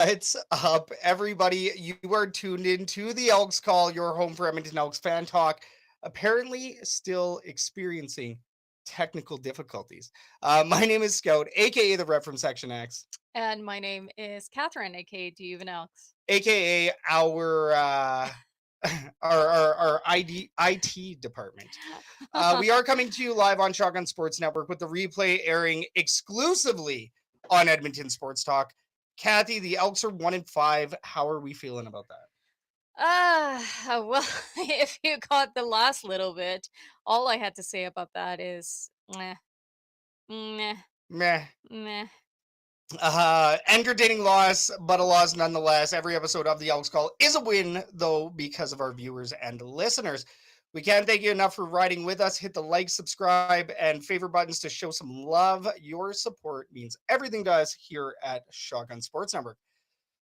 What's up, everybody? You are tuned in to the Elks Call, your home for Edmonton Elks fan talk. Apparently, still experiencing technical difficulties. My name is Scout, aka the rep from Section X, And my name is Catherine, aka Do You Even Elks? aka our our IT department. We are coming to you live on Shotgun Sports Network with the replay airing exclusively on Edmonton Sports Talk. Kathy, the Elks are 1-5. How are we feeling about that? Well, if you caught the last little bit, all I had to say about that is meh, meh, Meh. meh. Entertaining loss, but a loss nonetheless. Every episode of the Elks Call is a win, though, because of our viewers and listeners. We can't thank you enough for riding with us. Hit the like, subscribe, and favorite buttons to show some love. Your support means everything to us here at Shotgun Sports Network.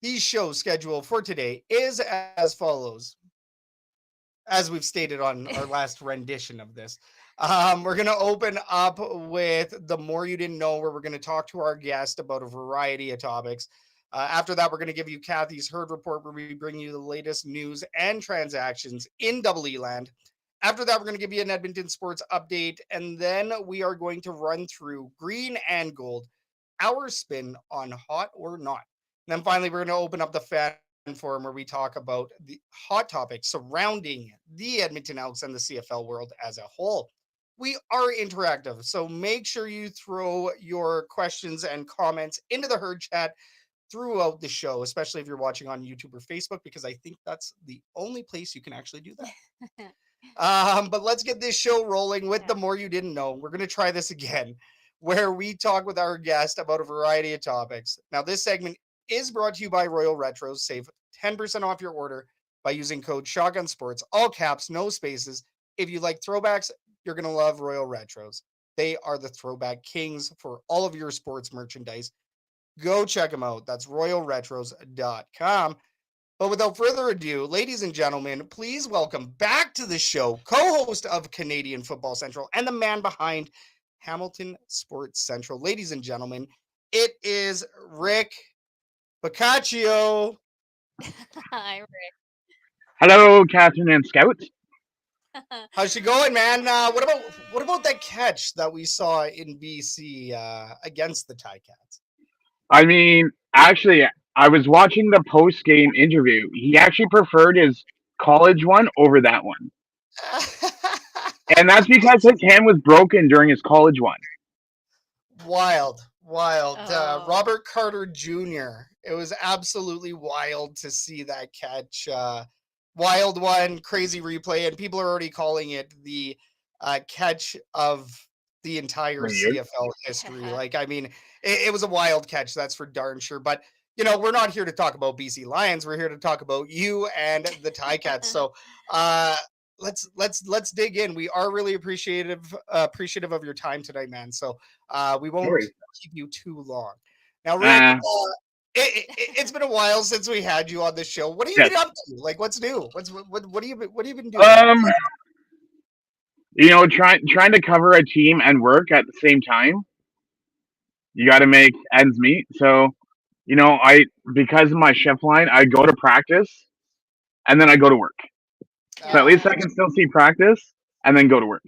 The show schedule for today is as follows, as we've stated on our last rendition of this. We're going to open up with The More You Didn't Know, where we're going to talk to our guest about a variety of topics. After that, we're going to give you Kathy's Herd Report, where we bring you the latest news and transactions in Double E Land. After that, we're going to give you an Edmonton sports update, and then we are going to run through Green and Gold, our spin on hot or not. And then finally, we're going to open up the fan forum where we talk about the hot topics surrounding the Edmonton Elks and the CFL world as a whole. We are interactive, so make sure you throw your questions and comments into the herd chat throughout the show, especially if you're watching on YouTube or Facebook, because I think that's the only place you can actually do that. But let's get this show rolling with The More You Didn't Know. We're going to try this again, where we talk with our guest about a variety of topics. Now, this segment is brought to you by Royal Retros. Save 10% off your order by using code Shotgun Sports, all caps, no spaces. If you like throwbacks, you're going to love Royal Retros. They are the throwback kings for all of your sports merchandise. Go check them out. That's royalretros.com. But without further ado, ladies and gentlemen, please welcome back to the show co-host of Canadian Football Central and the man behind Hamilton Sports Central. Ladies and gentlemen, it is Rick Boccaccio. Hi, Rick. Hello, Catherine and Scout. How's it going, man? What about that catch that we saw in BC against the Ticats? I mean, actually, I was watching the post game interview. He actually preferred his college one over that one. And that's because his hand was broken during his college one. Wild. Oh. Robert Carter Jr. It was absolutely wild to see that catch. Wild one, crazy replay, and people are already calling it the catch of the entire CFL history. Like, I mean, it was a wild catch, that's for darn sure. But we're not here to talk about BC Lions. We're here to talk about you and the Ticats. So, let's dig in. We are really appreciative of your time tonight, man. So, we won't keep you too long. Now, Rick, it's been a while since we had you on the show. What have you been up to? Like, what's new? What have you been doing? Trying to cover a team and work at the same time. You got to make ends meet. So, I because of my shift line, I go to practice and then I go to work. So at least I can still see practice and then go to work.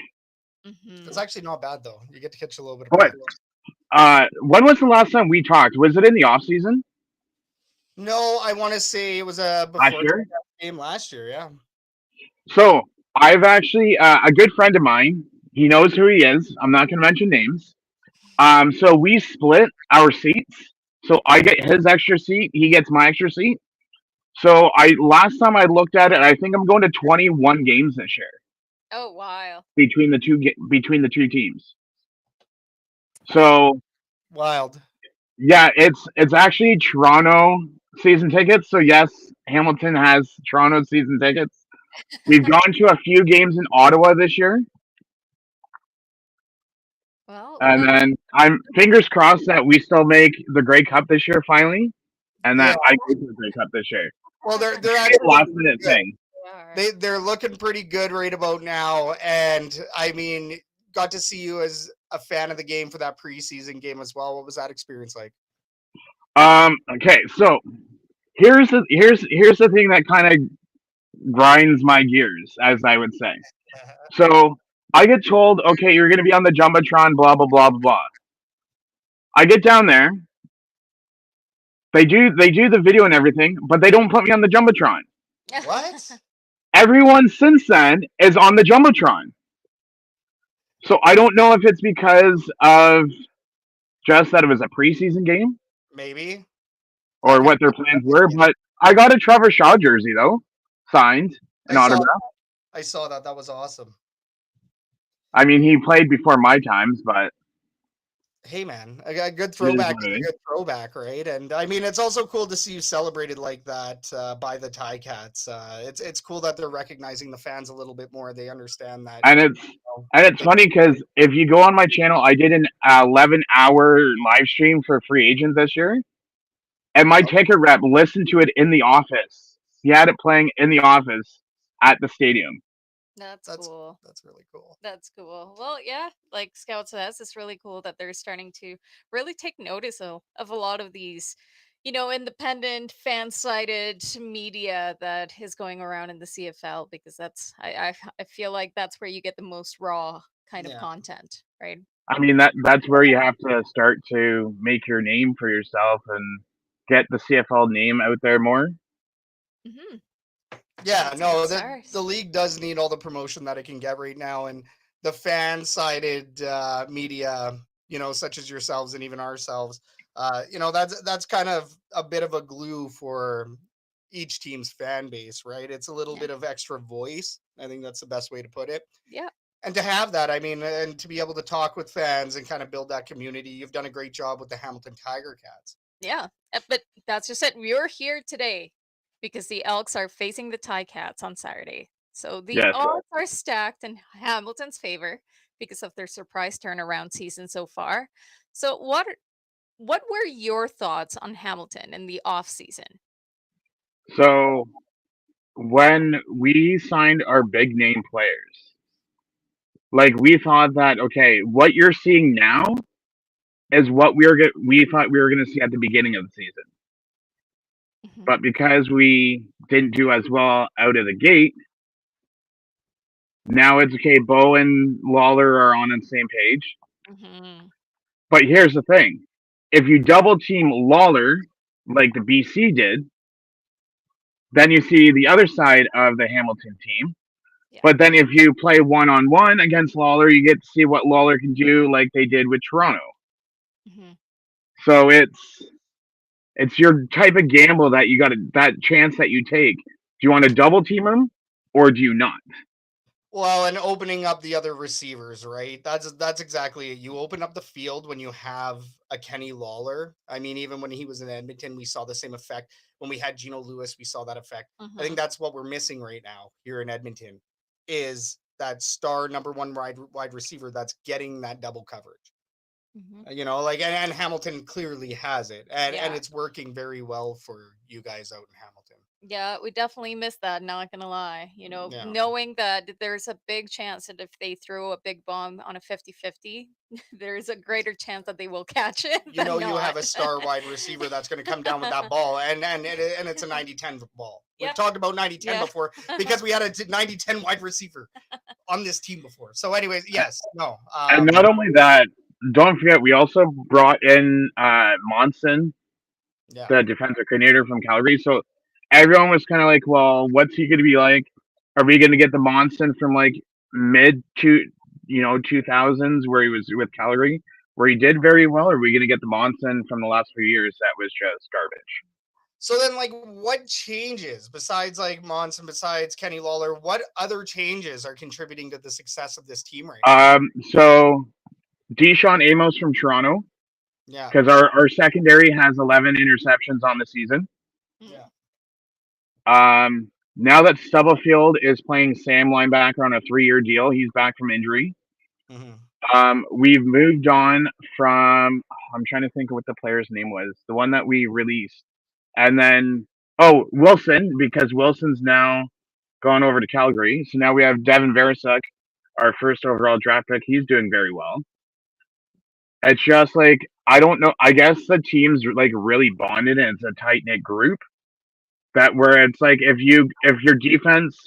It's actually not bad though. You get to catch a little bit of But when was the last time we talked? Was it in the off season? No, I want to say it was a before game last year. Yeah. So I've actually a good friend of mine. He knows who he is. I'm not going to mention names. So we split our seats. So I get his extra seat. He gets my extra seat. So last time I looked at it, I think I'm going to 21 games this year. Oh wow! Between the two teams. So wild. Yeah, it's actually Toronto season tickets. So yes, Hamilton has Toronto season tickets. We've gone to a few games in Ottawa this year. Well, and then I'm fingers crossed that we still make the Grey Cup this year finally, and that I go to the Grey Cup this year. Well, they're actually last minute thing. They're looking pretty good right about now, and I mean, got to see you as a fan of the game for that preseason game as well. What was that experience like? Okay, so here's the thing that kind of grinds my gears, as I would say. So I get told, okay, you're gonna be on the jumbotron, blah blah blah blah blah. I get down there. They do the video and everything, but they don't put me on the jumbotron. What? Everyone since then is on the jumbotron. So I don't know if it's because of just that it was a preseason game Maybe. or what their plans were, but I got a Trevor Shaw jersey though, signed an autograph. I saw that. That was awesome. I mean, he played before my times, but Hey man, a good throwback, a good throwback, right? And I mean, it's also cool to see you celebrated like that by the Ticats. It's cool that they're recognizing the fans a little bit more. They understand that, and it's funny because if you go on my channel, I did an 11-hour live stream for free agents this year, and my ticket rep listened to it in the office. He had it playing in the office at the stadium. That's cool. That's really cool. That's cool. Well, yeah, like Scout says, it's really cool that they're starting to really take notice of a lot of these, independent, fan-sided media that is going around in the CFL because I feel like that's where you get the most raw kind of content, right? I mean that's where you have to start to make your name for yourself and get the CFL name out there more. Mm-hmm. Yeah, no, the league does need all the promotion that it can get right now, and the fan-sided media, such as yourselves and even ourselves, that's kind of a bit of a glue for each team's fan base, right? It's a little bit of extra voice. I think that's the best way to put it. Yeah. And to have that, I mean, and to be able to talk with fans and kind of build that community, you've done a great job with the Hamilton Tiger Cats. Yeah, but that's just it. We're here today because the Elks are facing the Ticats on Saturday. So the odds are stacked in Hamilton's favor because of their surprise turnaround season so far. So what were your thoughts on Hamilton in the off season? So when we signed our big name players, like we thought that okay, what you're seeing now is what we thought we were going to see at the beginning of the season. Mm-hmm. But because we didn't do as well out of the gate, now it's okay. Bo and Lawler are on the same page. Mm-hmm. But here's the thing: if you double team Lawler, like the BC did, then you see the other side of the Hamilton team. Yeah. But then if you play one-on-one against Lawler, you get to see what Lawler can do, like they did with Toronto. Mm-hmm. So it's your type of gamble that you got that chance that you take. Do you want to double team him or do you not? Well, and opening up the other receivers, right? That's exactly it. You open up the field when you have a Kenny Lawler. I mean, even when he was in Edmonton, we saw the same effect. When we had Geno Lewis, we saw that effect. Mm-hmm. I think that's what we're missing right now here in Edmonton is that star number one wide receiver that's getting that double coverage. Mm-hmm. And Hamilton clearly has it, and it's working very well for you guys out in Hamilton. Yeah, we definitely missed that, not gonna lie. Knowing that there's a big chance that if they throw a big bomb on a 50-50, there's a greater chance that they will catch it. You have a star wide receiver that's going to come down with that ball, and it's a 90-10 ball. We've talked about 90-10 before because we had a 90-10 wide receiver on this team before. So anyways, yes, no. And not only that, don't forget, we also brought in Monson, the defensive coordinator from Calgary. So everyone was kind of like, well, what's he going to be like? Are we going to get the Monson from like mid 2000s where he was with Calgary, where he did very well? Or are we going to get the Monson from the last few years that was just garbage? So then, like, what changes besides like Monson, besides Kenny Lawler? What other changes are contributing to the success of this team right now? So Deshaun Amos from Toronto. Yeah. Because our secondary has 11 interceptions on the season. Yeah. Now that Stubblefield is playing Sam linebacker on a 3-year deal, he's back from injury. Mm-hmm. We've moved on from, I'm trying to think of what the player's name was, the one that we released. And then, Wilson, because Wilson's now gone over to Calgary. So now we have Devin Verisuk, our first overall draft pick. He's doing very well. It's just like I don't know. I guess the team's like really bonded and it's a tight knit group. That where it's like if your defense,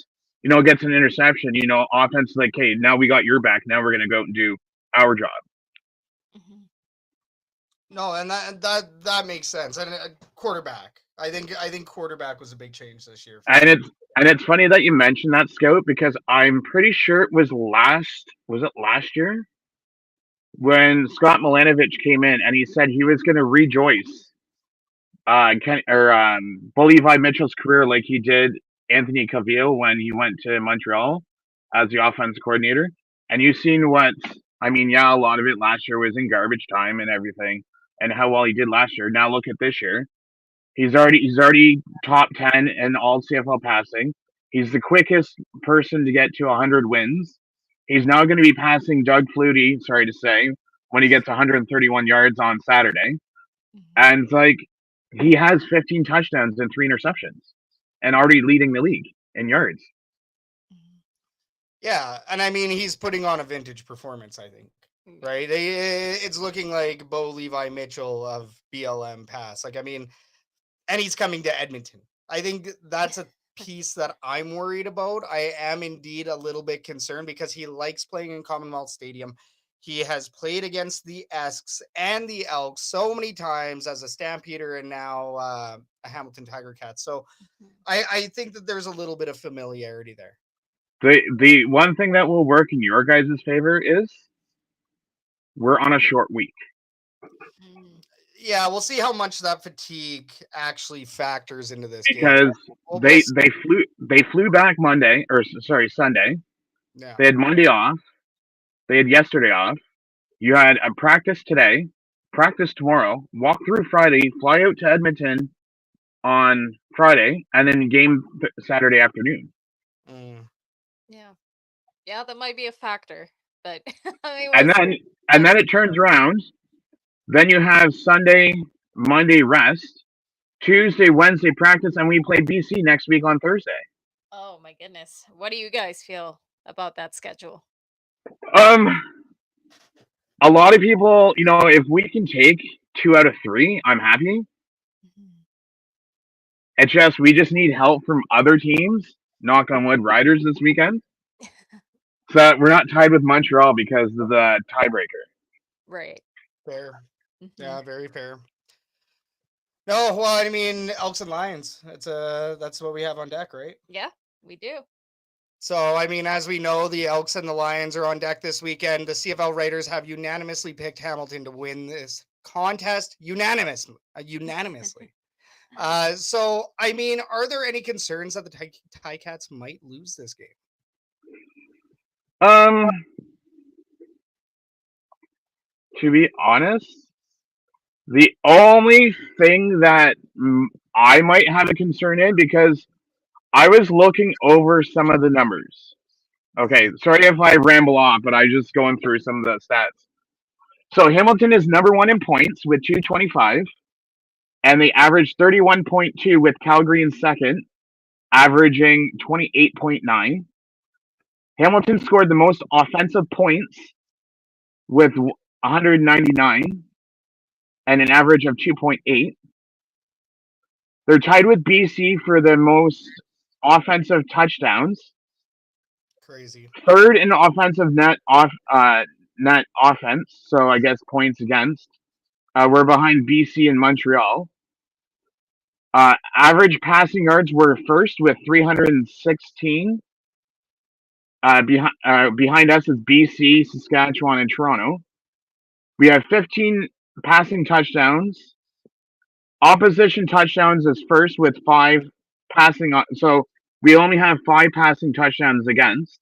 gets an interception, offense is like, hey, now we got your back. Now we're gonna go out and do our job. Mhm. No, and that makes sense. And quarterback, I think quarterback was a big change this year. And it's funny that you mentioned that, Scout, because I'm pretty sure it was last year when Scott Milanovic came in and he said he was going to rejoice Bo Levi Mitchell's career like he did Anthony Cavill when he went to Montreal as the offense coordinator. And you've seen what I mean. Yeah, a lot of it last year was in garbage time and everything, and how well he did last year. Now look at this year. He's already top 10 in all CFL passing. He's the quickest person to get to 100 wins. He's now going to be passing Doug Flutie, sorry to say, when he gets 131 yards on Saturday. And it's like he has 15 touchdowns and 3 interceptions and already leading the league in yards. Yeah, and I mean, he's putting on a vintage performance, I think. Right? It's looking like Bo Levi Mitchell of BLM pass. Like, I mean, and he's coming to Edmonton. I think that's a piece that I'm worried about. I am indeed a little bit concerned because he likes playing in Commonwealth Stadium. He has played against the Esks and the Elks so many times as a Stampeder and now a Hamilton Tiger Cat. So I think that there's a little bit of familiarity there. The one thing that will work in your guys' favor is we're on a short week. Yeah, we'll see how much that fatigue actually factors into this because game. They flew back Sunday. Yeah. They had Monday off. They had yesterday off. You had a practice today, practice tomorrow, walk through Friday, fly out to Edmonton on Friday, and then game Saturday afternoon. Yeah, that might be a factor, but I mean, and then it turns around. Then you have Sunday, Monday rest, Tuesday, Wednesday practice, and we play BC next week on Thursday. Oh my goodness. What do you guys feel about that schedule? A lot of people, if we can take 2 out of 3, I'm happy. It's we just need help from other teams, knock on wood, Riders this weekend. So that we're not tied with Montreal because of the tiebreaker. Right. Fair. Yeah, very fair. No, well, I mean, Elks and Lions. That's what we have on deck, right? Yeah, we do. So, I mean, as we know, the Elks and the Lions are on deck this weekend. The CFL Raiders have unanimously picked Hamilton to win this contest. Unanimously. So, I mean, are there any concerns that the Ticats might lose this game? To be honest, the only thing that I might have a concern in, because I was looking over some of the numbers. Okay, sorry if I ramble off, but I'm just going through some of the stats. So Hamilton is number 1 in points with 225, and they average 31.2 with Calgary in second, averaging 28.9. Hamilton scored the most offensive points with 199 and an average of 2.8. They're tied with BC for the most offensive touchdowns. Crazy. Third in offensive net offense, so I guess points against. We're behind BC and Montreal. Average passing yards were first with 316. Behind us is BC, Saskatchewan, and Toronto. We have 15 passing touchdowns. Opposition touchdowns is first with 5 passing. So we only have 5 passing touchdowns against.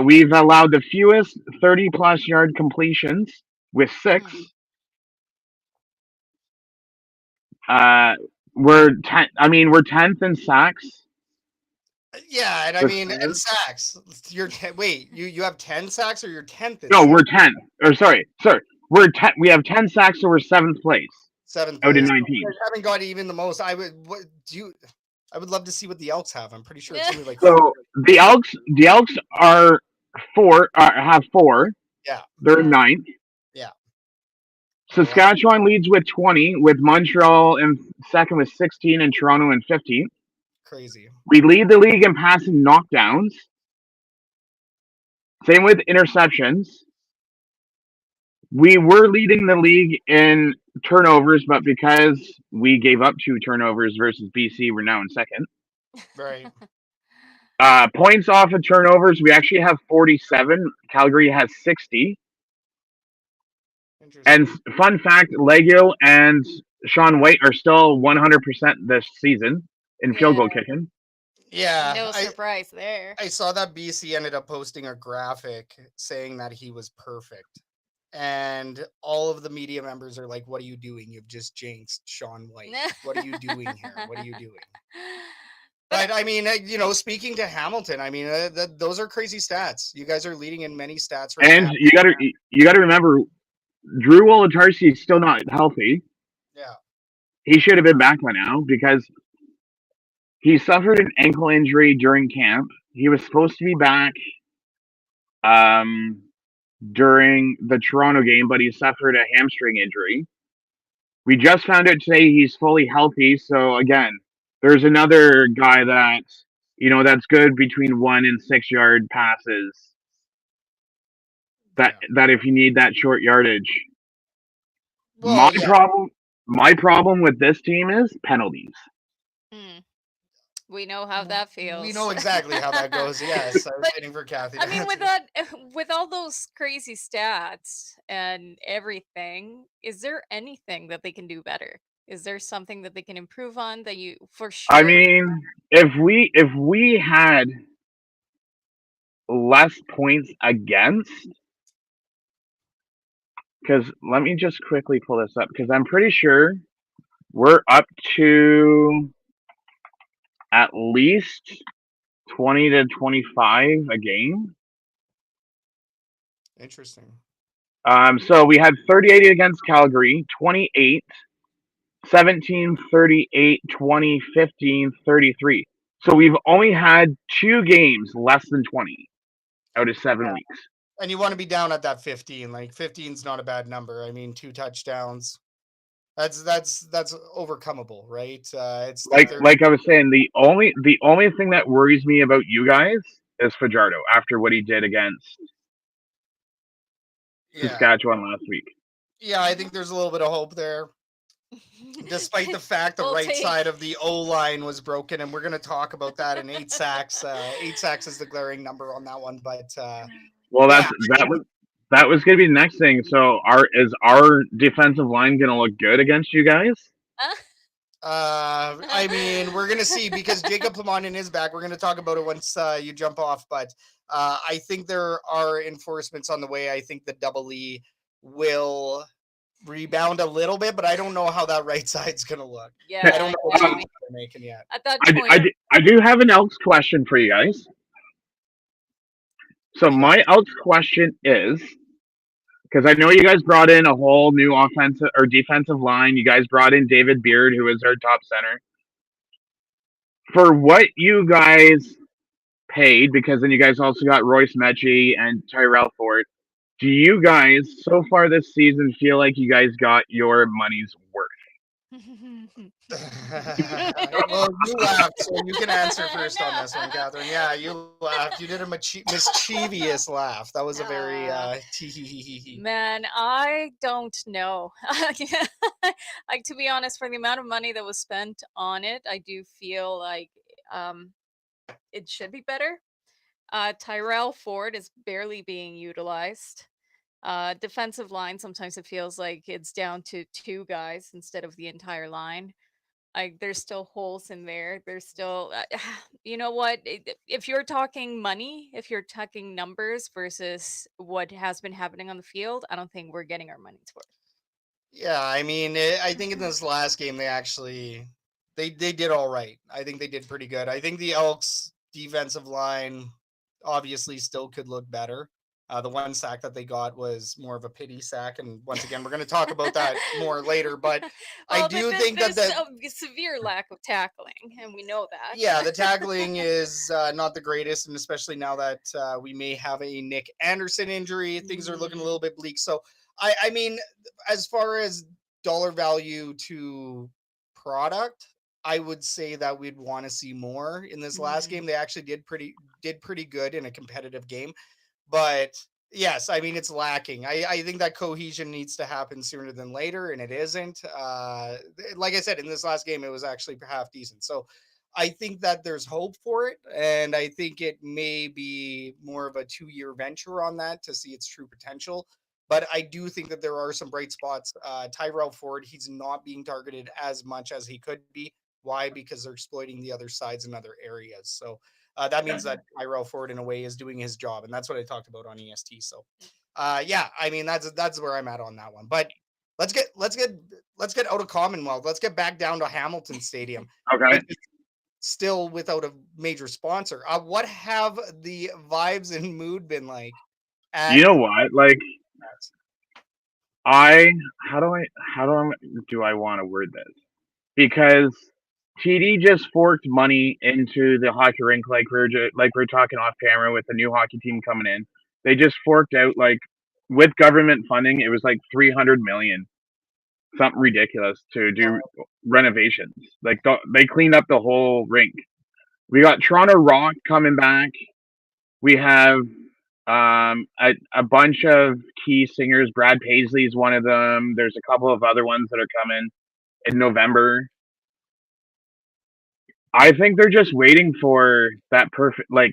We've allowed the fewest 30-plus yard completions with 6. We're 10th in sacks. Yeah, and I mean, and sacks. Wait, you have 10 sacks or you're 10th? No, we're 10. Or sorry. We're 10. We have 10 sacks, so we're 7th place. 7th out place. of 19. You haven't got even the most. I would love to see what the Elks have. I'm pretty sure it's like so. The Elks are 4. Have 4. Yeah, they're 9th. Yeah, Saskatchewan leads with 20, with Montreal in second with 16 and Toronto in 15th. Crazy. We lead the league in passing knockdowns. Same with interceptions. We were leading the league in turnovers, but because we gave up 2 turnovers versus BC, we're now in second. Right. Points off of turnovers, we actually have 47. Calgary has 60. And fun fact, Legio and Sean White are still 100% this season in field goal kicking. Yeah. No surprise there. I saw that BC ended up posting a graphic saying that he was perfect. And all of the media members are like, what are you doing? You've just jinxed Sean White. What are you doing here? What are you doing? But I mean, speaking to Hamilton, I mean, those are crazy stats. You guys are leading in many stats right and now. And you gotta remember, Drew Wolodarski is still not healthy. Yeah. He should have been back by now because he suffered an ankle injury during camp. He was supposed to be back during the Toronto game, but he suffered a hamstring injury. We just found out today he's fully healthy. So again, there's another guy that, that's good between 1 and 6 yard passes. That if you need that short yardage. Well, my problem with this team is penalties. We know how that feels. We know exactly how that goes. Yes, I was waiting for Kathy. I mean, with all those crazy stats and everything, is there anything that they can do better? Is there something that they can improve on that you for sure? I mean, if we had less points against, because let me just quickly pull this up because I'm pretty sure we're up to at least 20 to 25 a game. Interesting. So we had 38 against Calgary, 28, 17, 38, 20, 15, 33. So we've only had 2 games less than 20 out of 7 weeks. And you want to be down at that 15. Like 15 is not a bad number. I mean, 2 touchdowns. That's overcomable, right? It's like I was saying, the only thing that worries me about you guys is Fajardo after what he did against Saskatchewan last week. Yeah, I think there's a little bit of hope there. Despite the fact the right side of the O-line was broken, and we're going to talk about that in 8 sacks. 8 sacks is the glaring number on that one, but that was going to be the next thing. So is our defensive line going to look good against you guys? I mean, we're going to see because Jacob Plamanin is back. We're going to talk about it once you jump off, but I think there are enforcements on the way. I think the double E will rebound a little bit, but I don't know how that right side's going to look. Yeah, I don't know what changes they're making yet. At that point, I do have an Elks question for you guys. So my Elks question is, because I know you guys brought in a whole new offensive or defensive line. You guys brought in David Beard, who is our top center. For what you guys paid, because then you guys also got Royce Mechie and Tyrell Ford, do you guys, so far this season, feel like you guys got your money's worth? Well, you laughed, so you can answer first on this one, Catherine. Yeah, you laughed. You did a mischievous laugh. That was a very Man, I don't know. Like, to be honest, for the amount of money that was spent on it, I do feel like it should be better. Tyrell Ford is barely being utilized. Defensive line, sometimes it feels like it's down to 2 guys instead of the entire line. Like, there's still holes in there. There's still, you know what? If you're talking money, if you're talking numbers versus what has been happening on the field, I don't think we're getting our money's worth. Yeah, I mean, I think in this last game, they did all right. I think they did pretty good. I think the Elks defensive line obviously still could look better. The 1 sack that they got was more of a pity sack, and once again, we're going to talk about that more later. But I do think that there's a severe lack of tackling, and we know that. Yeah, the tackling is not the greatest, and especially now that we may have a Nick Anderson injury, things are looking a little bit bleak. So I mean, as far as dollar value to product, I would say that we'd want to see more in this last game. They actually did pretty good in a competitive game, but yes, I mean it's lacking. I think that cohesion needs to happen sooner than later, and it isn't. Like I said, in this last game, it was actually half decent. So I think that there's hope for it, and I think it may be more of a 2-year venture on that to see its true potential. But I do think that there are some bright spots. Tyrell Ford, he's not being targeted as much as he could be. Why? Because they're exploiting the other sides in other areas. So that means that Tyrell Ford, in a way, is doing his job, and that's what I talked about on EST. So, yeah, I mean that's where I'm at on that one. But let's get out of Commonwealth. Let's get back down to Hamilton Stadium. Okay. Still without a major sponsor. What have the vibes and mood been like? You know what? Like, how do I want to word this? Because TD just forked money into the hockey rink, like we're talking off camera with the new hockey team coming in. They just forked out, like, with government funding, it was like 300 million, something ridiculous, to do renovations. Like, they cleaned up the whole rink. We got Toronto Rock coming back. We have a bunch of key singers. Brad Paisley is one of them. There's a couple of other ones that are coming in November. I think they're just waiting for that perfect, like,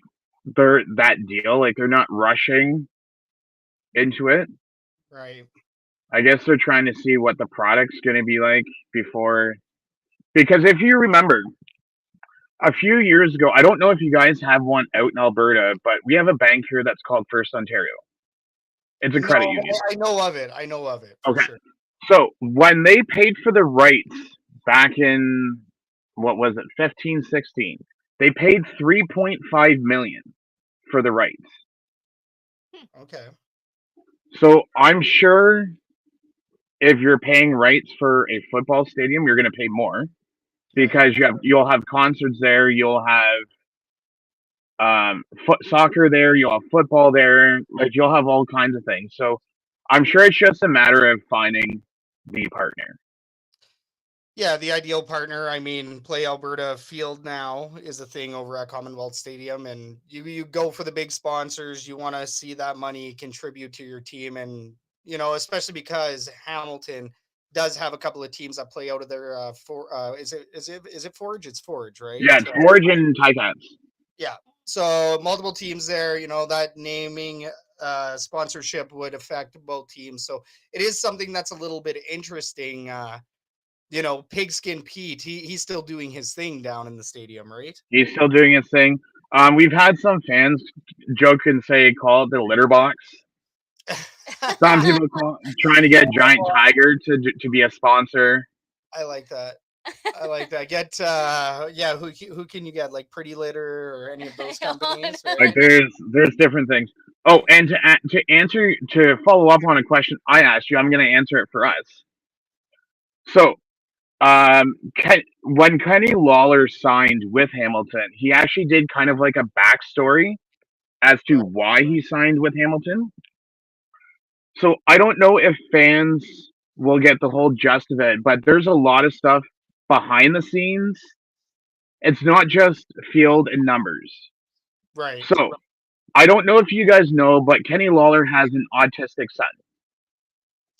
that deal. Like, they're not rushing into it. Right. I guess they're trying to see what the product's going to be like before. Because if you remember, a few years ago, I don't know if you guys have one out in Alberta, but we have a bank here that's called First Ontario. It's a credit union. I know of it. For Okay. Sure. So when they paid for the rights back in, what was it, 15, 16, they paid 3.5 million for the rights. Okay. So I'm sure if you're paying rights for a football stadium, you're going to pay more, because you'll have concerts there, you'll have soccer there, you'll have football there, like, you'll have all kinds of things. So I'm sure it's just a matter of finding the partner. Yeah, the ideal partner. I mean, Play Alberta Field now is a thing over at Commonwealth Stadium, and you go for the big sponsors. You want to see that money contribute to your team, and especially because Hamilton does have a couple of teams that play out of their is it Forge? It's Forge, right? Yeah, it's Forge and Ticats. Yeah. So multiple teams there, that naming sponsorship would affect both teams. So it is something that's a little bit interesting. Pigskin Pete, he's still doing his thing down in the stadium, right? He's still doing his thing. We've had some fans joke and call it the litter box. Some people trying to get Giant Tiger to be a sponsor. I like that. Get who can you get, like Pretty Litter or any of those companies? Right? Like, there's different things. Oh, and to follow up on a question I asked you, I'm going to answer it for us. So, when Kenny Lawler signed with Hamilton, he actually did kind of like a backstory as to why he signed with Hamilton. So I don't know if fans will get the whole gist of it, but there's a lot of stuff behind the scenes. It's not just field and numbers. Right. So I don't know if you guys know, but Kenny Lawler has an autistic son.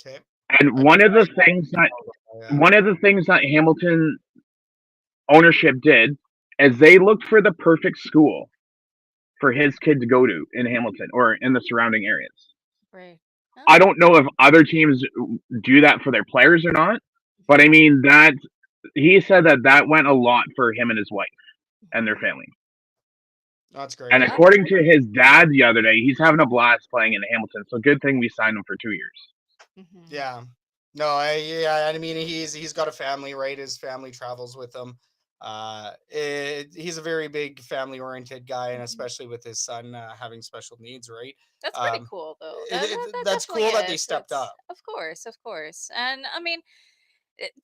Okay. And one of the things that Hamilton ownership did is they looked for the perfect school for his kid to go to in Hamilton or in the surrounding areas. Right. Oh. I don't know if other teams do that for their players or not, but I mean, that he said that went a lot for him and his wife and their family. That's great. And according to his dad the other day, he's having a blast playing in Hamilton. So good thing we signed him for 2 years. Mm-hmm. Yeah. No, I mean, he's got a family, right? His family travels with him. He's a very big family-oriented guy, and especially with his son having special needs, right? That's pretty cool, though. That's cool that they stepped up. Of course. And I mean,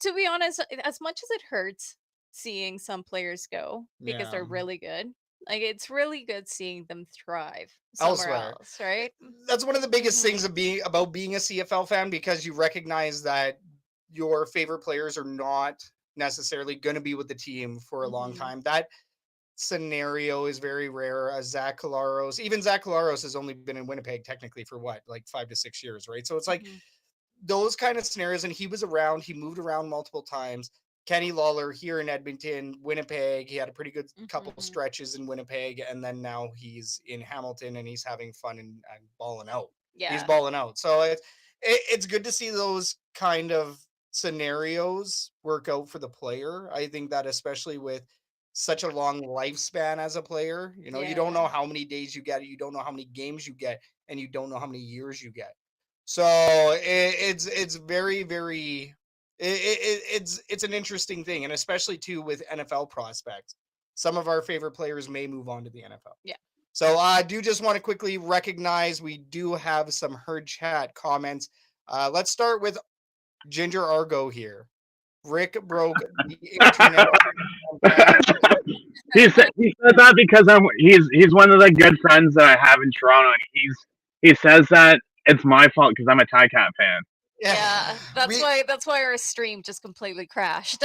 to be honest, as much as it hurts seeing some players go because they're really good, Like, it's really good seeing them thrive somewhere Elsewhere. else, right? That's one of the biggest things of being a CFL fan, because you recognize that your favorite players are not necessarily going to be with the team for a long time. That scenario is very rare. Zach Collaros, even Zach Collaros has only been in Winnipeg technically for what, like 5 to 6 years, right? So it's like those kind of scenarios, and he was around, he moved around multiple times. Kenny Lawler here in Edmonton, Winnipeg, he had a pretty good couple stretches in Winnipeg, and then now he's in Hamilton and he's having fun and balling out. Yeah. He's balling out. So it's good to see those kind of scenarios work out for the player. I think that especially with such a long lifespan as a player, you know, you don't know how many days you get, you don't know how many games you get, and you don't know how many years you get. So it's very, very, it's an interesting thing, and especially too with NFL prospects, some of our favorite players may move on to the NFL. Yeah. So I do just want to quickly recognize we do have some herd chat comments. Let's start with Ginger Argo here. Rick broke the internet. he said that because he's one of the good friends that I have in Toronto, and he says that it's my fault because I'm a Ticat fan. Yeah, that's why our stream just completely crashed.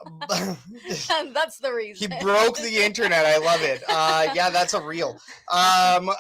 And that's the reason. He broke the internet. I love it. Yeah, that's a real.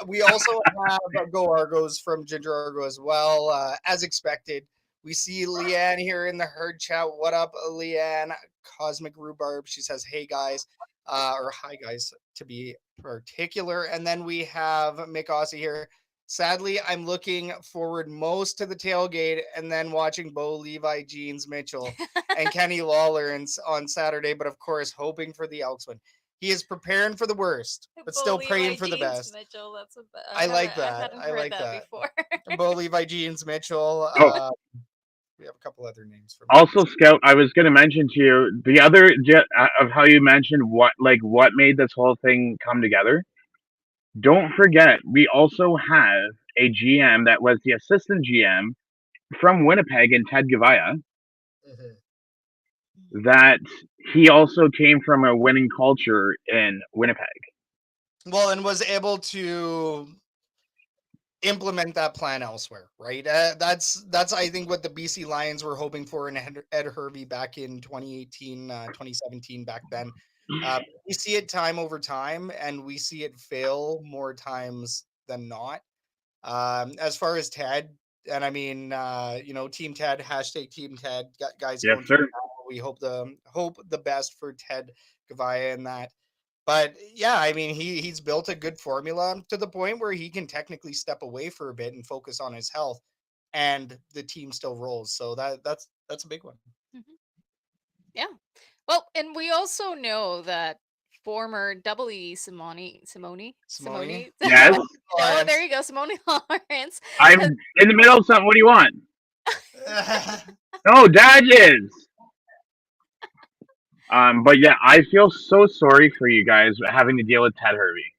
We also have Go Argos from Ginger Argo as well. As expected, we see Leanne here in the herd chat. What up, Leanne? Cosmic Rhubarb. She says, hey, guys. Or hi, guys, to be particular. And then we have Mick Aussie here. Sadly, I'm looking forward most to the tailgate and then watching Bo Levi, Jeans Mitchell, and Kenny Lawler on Saturday, but of course, hoping for the Elks win. He is preparing for the worst, but still praying for the best. Mitchell, that's I like that. I like that before. Bo Levi, Jeans Mitchell. We have a couple other names. Also, Scout, I was going to mention to you the other of how you mentioned what made this whole thing come together. Don't forget, we also have a GM that was the assistant GM from Winnipeg and Ted Gavaya. That he also came from a winning culture in Winnipeg. Well, and was able to implement that plan elsewhere, right? That's I think what the BC Lions were hoping for in Ed Hervey back in 2018, 2017 back then. We see it time over time, and we see it fail more times than not. As far as Ted, and I mean, Team Ted, hashtag Team Ted, guys. Yes, sir. We hope the best for Ted Gavaya in that. But yeah, I mean, he's built a good formula to the point where he can technically step away for a bit and focus on his health, and the team still rolls. So that's a big one. Yeah. Well, and we also know that former Simone. Yes. Oh, there you go, Simone Lawrence. I'm in the middle of something. What do you want? No, Dad is. But yeah, I feel so sorry for you guys having to deal with Ted Hervey.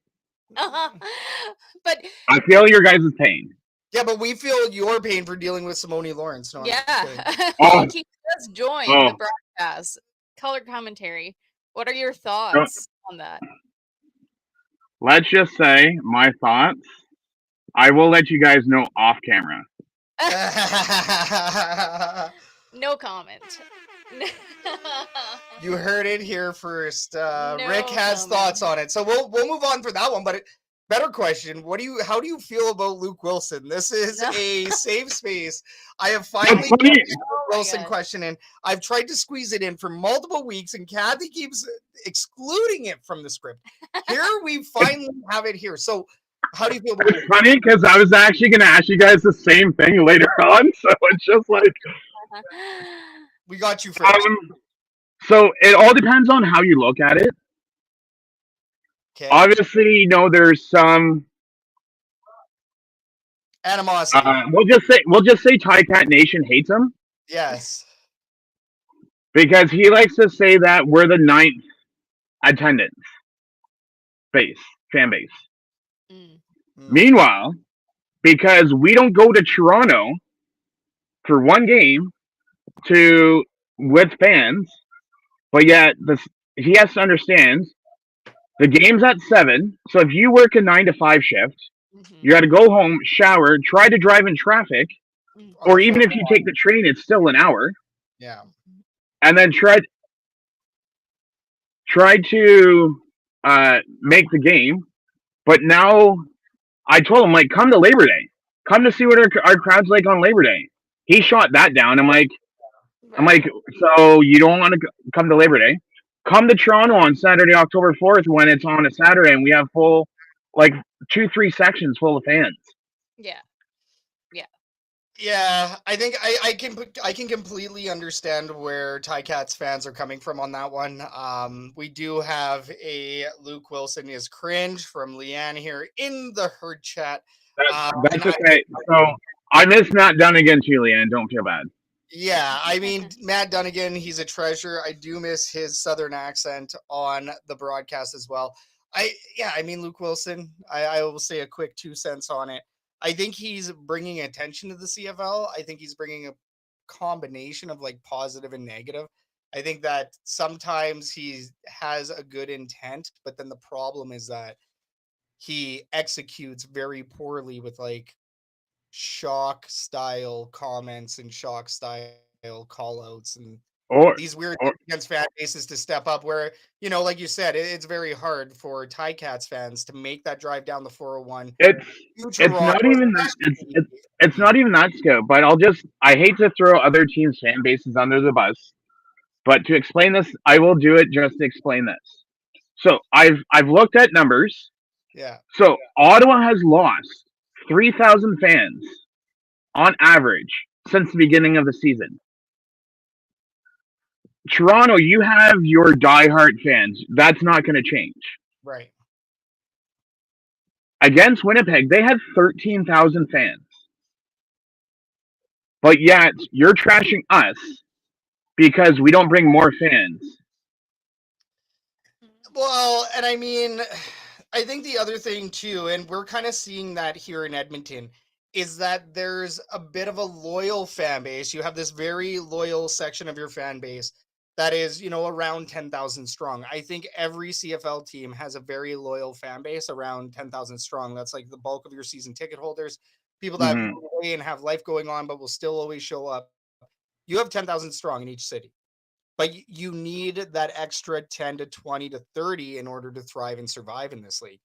But I feel your guys' pain. Yeah, but we feel your pain for dealing with Simone Lawrence. No, yeah. He does join the broadcast, color commentary. What are your thoughts on that? Let's just say my thoughts. I will let you guys know off camera. No comment. You heard it here first. Rick has thoughts on it, so we'll move on for that one. But better question: how do you feel about Luke Wilson? This is a safe space. I have finally put the Wilson question in. I've tried to squeeze it in for multiple weeks, and Kathy keeps excluding it from the script. Here we finally have it here. So, how do you feel about it? It's funny because I was actually going to ask you guys the same thing later on, so it's just like we got you first. So it all depends on how you look at it. Okay. Obviously, there's some animosity. We'll just say Ticat Nation hates him. Yes. Because he likes to say that we're the 9th attendance fan base. Meanwhile, because we don't go to Toronto for one game with fans, but yet he has to understand The game's at 7. So if you work a 9 to 5 shift, you got to go home, shower, try to drive in traffic, or even if you take the train, it's still an hour. Yeah. And then try to make the game. But now I told him, like, come to Labor Day. Come to see what our crowd's like on Labor Day. He shot that down. I'm like, so you don't want to come to Labor Day? Come to Toronto on Saturday, October 4th, when it's on a Saturday and we have full, like, 2-3 sections full of fans. Yeah. Yeah, I think I can completely understand where Ticats fans are coming from on that one. We do have a Luke Wilson is cringe from Leanne here in the herd chat. That's okay. So I miss Matt Dunnigan too, Leanne. Don't feel bad. Yeah, I mean, Matt Dunnigan, he's a treasure. I do miss his southern accent on the broadcast as well. I mean, Luke Wilson, I will say a quick 2 cents on it. I think he's bringing attention to the CFL. I think he's bringing a combination of like positive and negative. I think that sometimes he has a good intent, but then the problem is that he executes very poorly with like shock style comments and shock style call outs and these weird against fan bases to step up where, you know, like you said, it's very hard for Ticats fans to make that drive down the 401. It's not even that. It's not even that scope. But I hate to throw other teams' fan bases under the bus. But to explain this, I will do it just to explain this. So I've looked at numbers. Yeah. So Ottawa has lost 3,000 fans on average since the beginning of the season. Toronto, you have your diehard fans. That's not going to change. Right. Against Winnipeg, they had 13,000 fans. But yet, you're trashing us because we don't bring more fans. Well, and I mean, I think the other thing too, and we're kind of seeing that here in Edmonton, is that there's a bit of a loyal fan base. You have this very loyal section of your fan base that is, you know, around 10,000 strong. I think every CFL team has a very loyal fan base around 10,000 strong. That's like the bulk of your season ticket holders, people that move away and have life going on, but will still always show up. You have 10,000 strong in each city, but you need that extra 10 to 20 to 30 in order to thrive and survive in this league.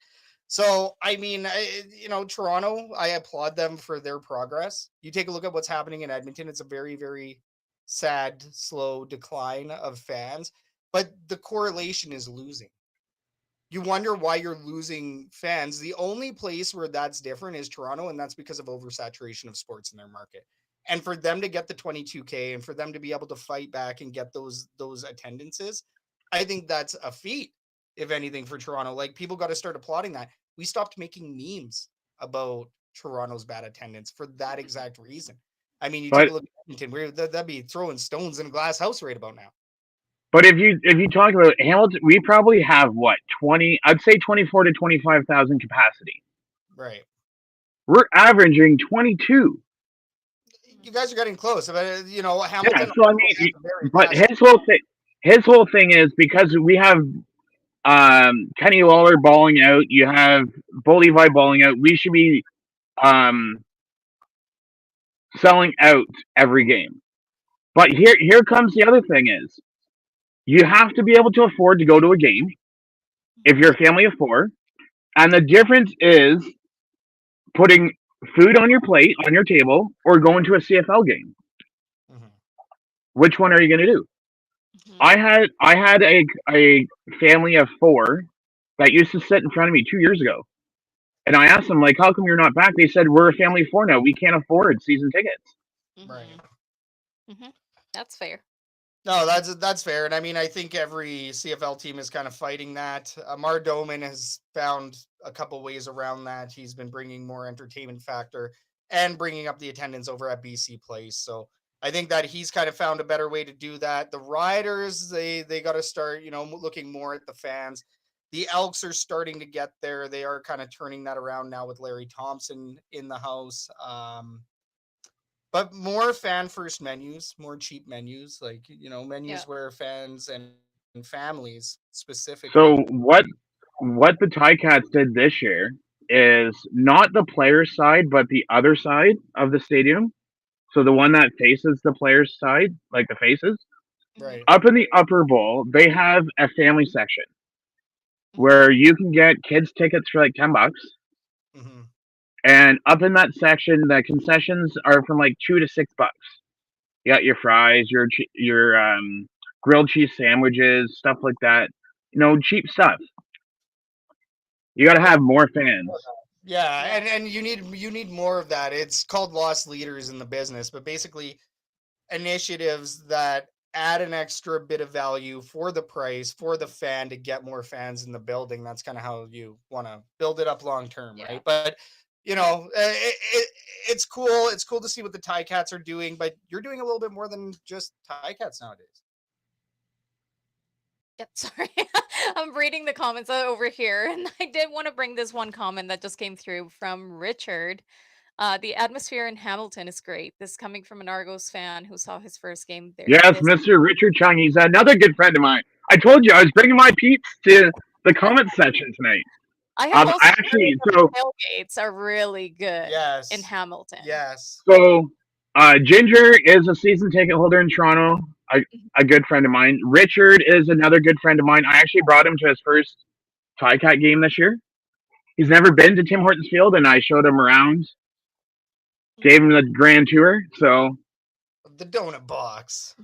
So, I mean, you know, Toronto, I applaud them for their progress. You take a look at what's happening in Edmonton. It's a very, very sad, slow decline of fans, but the correlation is losing. You wonder why you're losing fans. The only place where that's different is Toronto, and that's because of oversaturation of sports in their market. And for them to get the 22K and for them to be able to fight back and get those attendances, I think that's a feat, if anything, for Toronto. Like, people got to start applauding that. We stopped making memes about Toronto's bad attendance for that exact reason. I mean, you take a look at Edmonton, that'd be throwing stones in a glass house right about now. But if you talk about Hamilton, we probably have what 20? I'd say 24 to 25,000 capacity. Right. We're averaging 22. You guys are getting close. But, you know, Hamilton. Yeah, so I mean, but his whole thing is because we have Kenny Lawler balling out. You have Bo Levi balling out. We should be selling out every game. But here comes the other thing is you have to be able to afford to go to a game if you're a family of 4. And the difference is putting food on your plate, on your table, or going to a CFL game. Mm-hmm. Which one are you going to do? Mm-hmm. I had a family of 4 that used to sit in front of me 2 years ago. And I asked them, like, how come you're not back? They said, we're a family of 4 now. We can't afford season tickets. Mm-hmm. Right. Mm-hmm. That's fair. No, that's fair. And I mean, I think every CFL team is kind of fighting that. Mar Doman has found a couple ways around that. He's been bringing more entertainment factor and bringing up the attendance over at BC Place. So I think that he's kind of found a better way to do that. The Riders, they got to start, you know, looking more at the fans. The Elks are starting to get there. They are kind of turning that around now with Larry Thompson in the house. But more fan-first menus, more cheap menus, like, you know, menus where fans and families specifically. So what what the Ticats did this year is not the player side, but the other side of the stadium. So the one that faces the players' side, like the faces, Right. up in the upper bowl, they have a family section Mhm. where you can get kids tickets for like $10. hmm And up in that section, the concessions are from like $2 to $6. You got your fries, your grilled cheese sandwiches, stuff like that. Cheap stuff. You got to Yeah. have more fans. Yeah, Yeah. and you need more of that. It's called loss leaders in the business, but basically initiatives that add an extra bit of value for the price for the fan to get more fans in the building. That's kind of how you want to build it up long term, Yeah. right? But it's cool. It's cool to see what the Ticats are doing, but you're doing a little bit more than just Ticats nowadays. Yep, sorry. I'm reading the comments over here, and I did want to bring this one comment that just came through from Richard. The atmosphere in Hamilton is great. This coming from an Argos fan who saw his first game there Yes, this. Mr. Richard Chung. He's another good friend of mine. I told you I was bringing my peeps to the comment section tonight. I have also I heard actually that so the tailgates are really good in Yes. Hamilton. Yes. so Ginger is a season ticket holder in Toronto. A good friend of mine. Richard is another good friend of mine. I actually brought him to his first Ticat game this year. He's never been to Tim Hortons Field, and I showed him around, gave him the grand tour. So The donut box.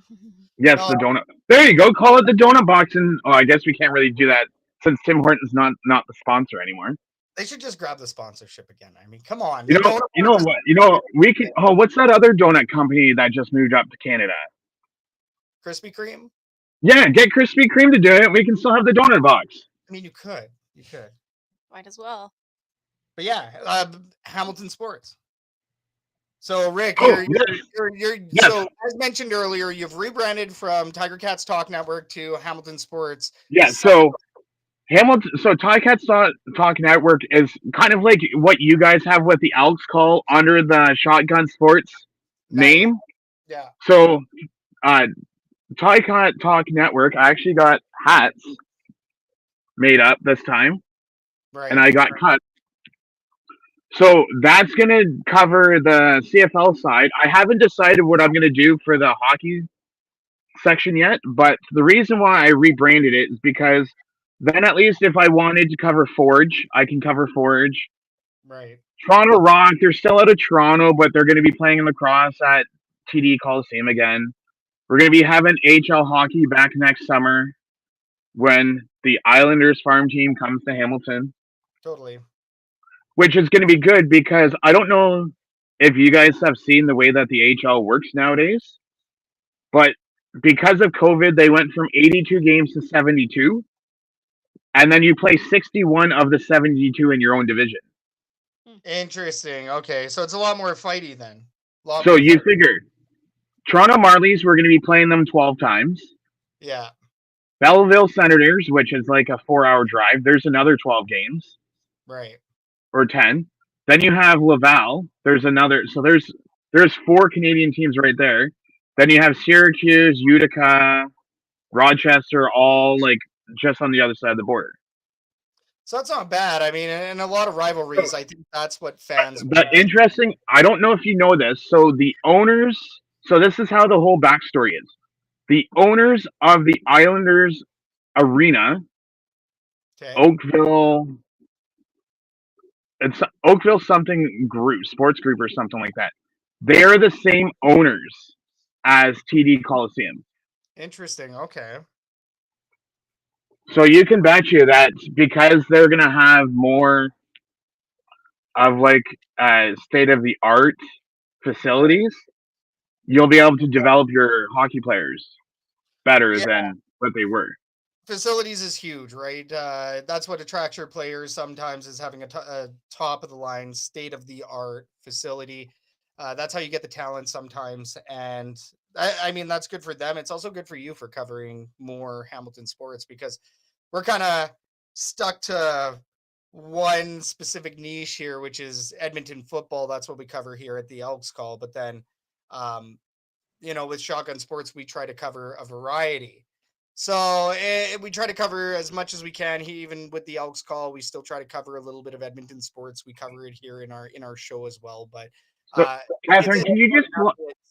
yes, the donut. There you go. Call it the donut box, and I guess we can't really do that since Tim Hortons not the sponsor anymore. They should just grab the sponsorship again. I mean, come on. You The know, donut you know box is what? We could. Oh, what's that other donut company that just moved up to Canada? Krispy Kreme. Yeah, get Krispy Kreme to do it. We can still have the donut box. I mean, you could. Might as well. But yeah, Hamilton Sports. So Rick, Oh, you're yes. so as mentioned earlier, you've rebranded from Tiger Cats Talk Network to Hamilton Sports. Yeah. So Ticats Talk Network is kind of like what you guys have with the Elks Call under the Shotgun Sports Nice. name. Yeah. So, Ticat Talk Network, I actually got hats made up this time, Right. and I got cut. So that's gonna cover the CFL side. I haven't decided what I'm gonna do for the hockey section yet, but the reason why I rebranded it is because then at least if I wanted to cover Forge, I can cover Forge. Right. Toronto Rock, they're still out of Toronto, but they're going to be playing in lacrosse at TD Coliseum again. We're going to be having HL hockey back next summer when the Islanders farm team comes to Hamilton, Totally. which is going to be good because I don't know if you guys have seen the way that the HL works nowadays, but because of COVID, they went from 82 games to 72, and then you play 61 of the 72 in your own division. Interesting. Okay, so it's a lot more fighty then. So you figure Toronto Marlies, we're going to be playing them 12 times. Yeah. Belleville Senators, which is like a 4-hour drive, there's another 12 games. Right. Or 10. Then you have Laval. There's another. So there's 4 Canadian teams right there. Then you have Syracuse, Utica, Rochester, all like just on the other side of the border. So that's not bad. I mean, and a lot of rivalries. I think that's what fans. But interesting. I don't know if you know this. So the owners. So this is how the whole backstory is. The owners of the Islanders arena, Oakville. It's Oakville something group, sports group or something like that. They're the same owners as TD Coliseum. Interesting. Okay. So you can bet you that because they're gonna have more of like state of the art facilities, you'll be able to develop your hockey players better than what they were. Facilities is huge, right? That's what attracts your players sometimes is having a top of the line, state of the art facility. That's how you get the talent sometimes. And I mean, that's good for them. It's also good for you for covering more Hamilton sports because we're kind of stuck to one specific niche here, which is Edmonton football. That's what we cover here at the Elks Call. But then, with Shotgun Sports, we try to cover a variety. So we try to cover as much as we can. Even with the Elks Call, we still try to cover a little bit of Edmonton sports. We cover it here in our show as well. But So, Catherine, can you just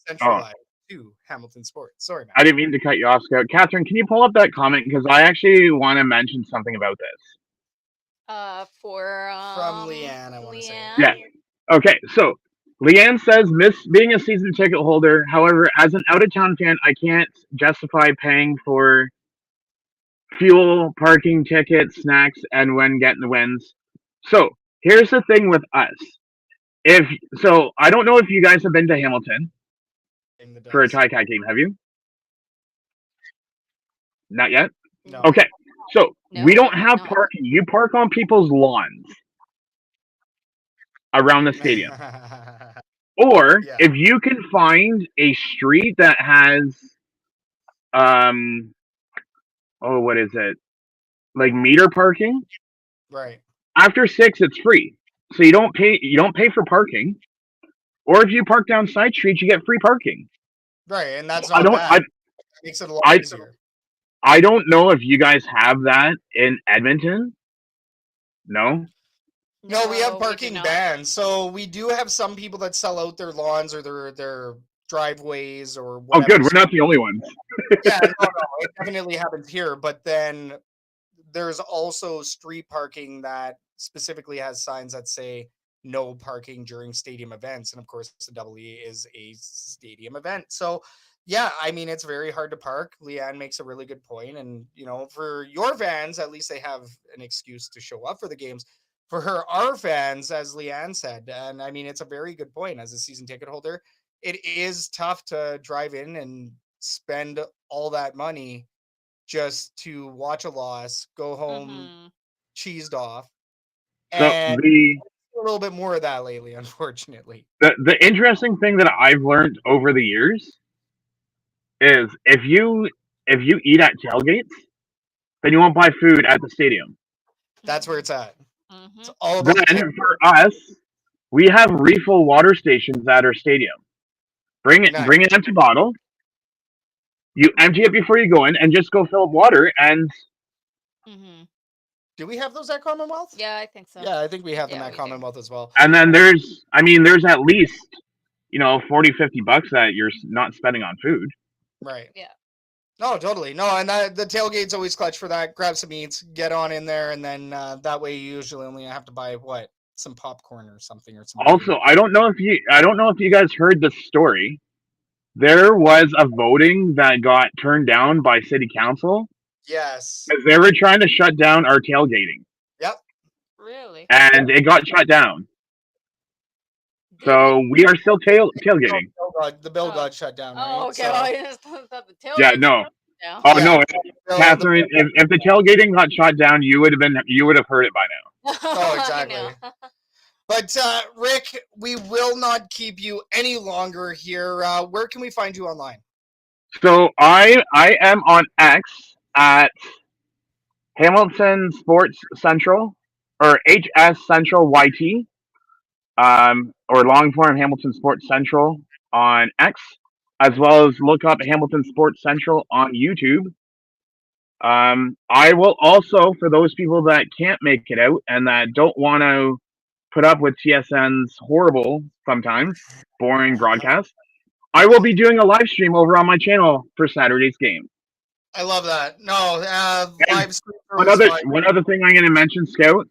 centralize to Hamilton sports? Sorry, man. I didn't mean to cut you off, Scout. Catherine, can you pull up that comment because I actually want to mention something about this. From Leanne, I want to say. Yeah. Okay, so Leanne says, miss being a season ticket holder. However, as an out-of-town fan, I can't justify paying for fuel, parking tickets, snacks, and when getting the wins. So here's the thing with us. I don't know if you guys have been to Hamilton for a Ticat game. Have you? Not yet? No. Okay. So we don't have parking. You park on people's lawns around the stadium. Or if you can find a street that has what is it? Like meter parking? Right. After 6 it's free. So you don't pay for parking. Or if you park down side streets, you get free parking. Right, and that's not bad. Makes it a lot easier. I don't know if you guys have that in Edmonton. No? No, we have parking bans. So we do have some people that sell out their lawns or their driveways or whatever. Oh, good. We're not the only ones. Yeah, no, it definitely happens here. But then there's also street parking that specifically has signs that say no parking during stadium events. And of course, the EE is a stadium event. So yeah, I mean, it's very hard to park. Leanne makes a really good point. And, for your fans, at least they have an excuse to show up for the games. For our fans, as Leanne said, and I mean, it's a very good point as a season ticket holder, it is tough to drive in and spend all that money just to watch a loss, go home, cheesed off. And a little bit more of that lately, unfortunately. The interesting thing that I've learned over the years is if you eat at tailgates, then you won't buy food at the stadium. That's where it's at. It's all about then for us, we have refill water stations at our stadium. Bring an empty bottle. You empty it before you go in, and just go fill up water. And do we have those at Commonwealth? Yeah, I think so. Yeah, I think we have them at Commonwealth as well. And then there's at least $40-50 that you're not spending on food. Right. Yeah. No, totally. No, and the tailgate's always clutch for that. Grab some eats, get on in there, and then that way you usually only have to buy some popcorn or something Also, I don't know if you guys heard the story. There was a voting that got turned down by city council. Yes. Because they were trying to shut down our tailgating. Yep. Really? And it got shut down. So we are still tailgating. The bill got shut down. Right? Oh, okay. So, I just thought the tailgate. Yeah, no. Oh no, Catherine! If the tailgating got shut down, you would have heard it by now. Oh, exactly. But Rick, we will not keep you any longer here. Where can we find you online? So I am on X at Hamilton Sports Central or HS Central YT. Or long form Hamilton Sports Central on X, as well as look up Hamilton Sports Central on YouTube. I will also, for those people that can't make it out and that don't want to put up with TSN's horrible, sometimes boring broadcast, I will be doing a live stream over on my channel for Saturday's game. I love that. No, live stream. One other thing I'm going to mention, Scout.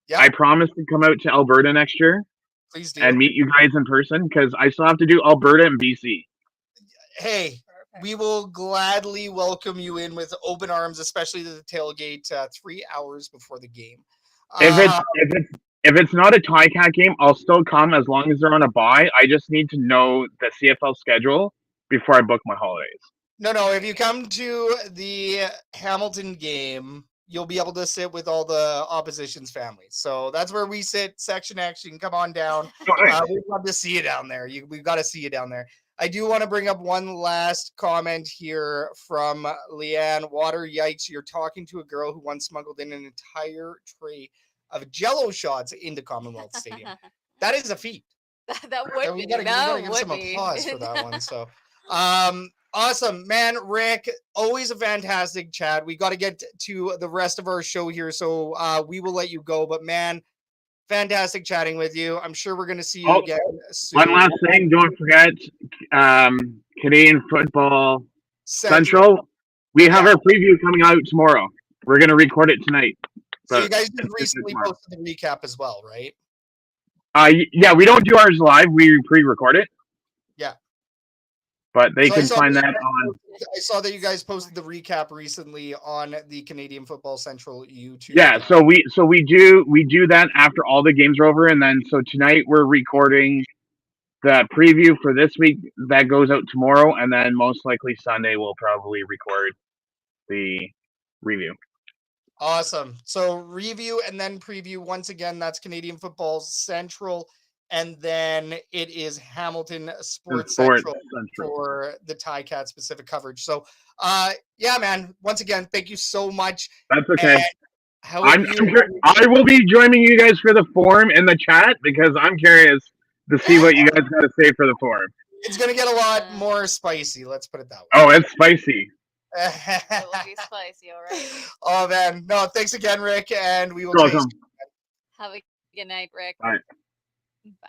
Yep. I promise to come out to Alberta next year. Please do. And meet you guys in person because I still have to do Alberta and BC. Hey, we will gladly welcome you in with open arms, especially to the tailgate 3 hours before the game. If it's not a Ticat game, I'll still come as long as they're on a bye. I just need to know the CFL schedule before I book my holidays. No. If you come to the Hamilton game, you'll be able to sit with all the opposition's families. So that's where we sit, section X. You can come on down. We'd love to see you down there. We've got to see you down there. I do want to bring up one last comment here from Leanne. Water, yikes. You're talking to a girl who once smuggled in an entire tray of Jell-O shots into Commonwealth Stadium. That is a feat. That would be. We got to give some applause for that one. So, Awesome, man. Rick, always a fantastic chat. We got to get to the rest of our show here, so we will let you go. But man, fantastic chatting with you. I'm sure we're going to see you again soon. One last thing, don't forget Canadian Football Central. We have our preview coming out tomorrow. We're going to record it tonight. So you guys just recently posted the recap as well, right? Yeah, we don't do ours live. We pre-record it. Yeah. But they can find that on... I saw that you guys posted the recap recently on the Canadian Football Central YouTube. Yeah, so we do that after all the games are over, and then so tonight we're recording the preview for this week. That goes out tomorrow, and then most likely Sunday we'll probably record the review. Awesome. So review and then preview. Once again, that's Canadian Football Central. And then it is Hamilton Sports Central for the Ticats specific coverage. So, yeah, man. Once again, thank you so much. That's okay. I will be joining you guys for the forum in the chat because I'm curious to see what you guys got to say for the forum. It's going to get a lot more spicy. Let's put it that way. Oh, it's spicy. It will be spicy, all right. Oh, man. No, thanks again, Rick. And we will have a good night, Rick. Bye. Bye.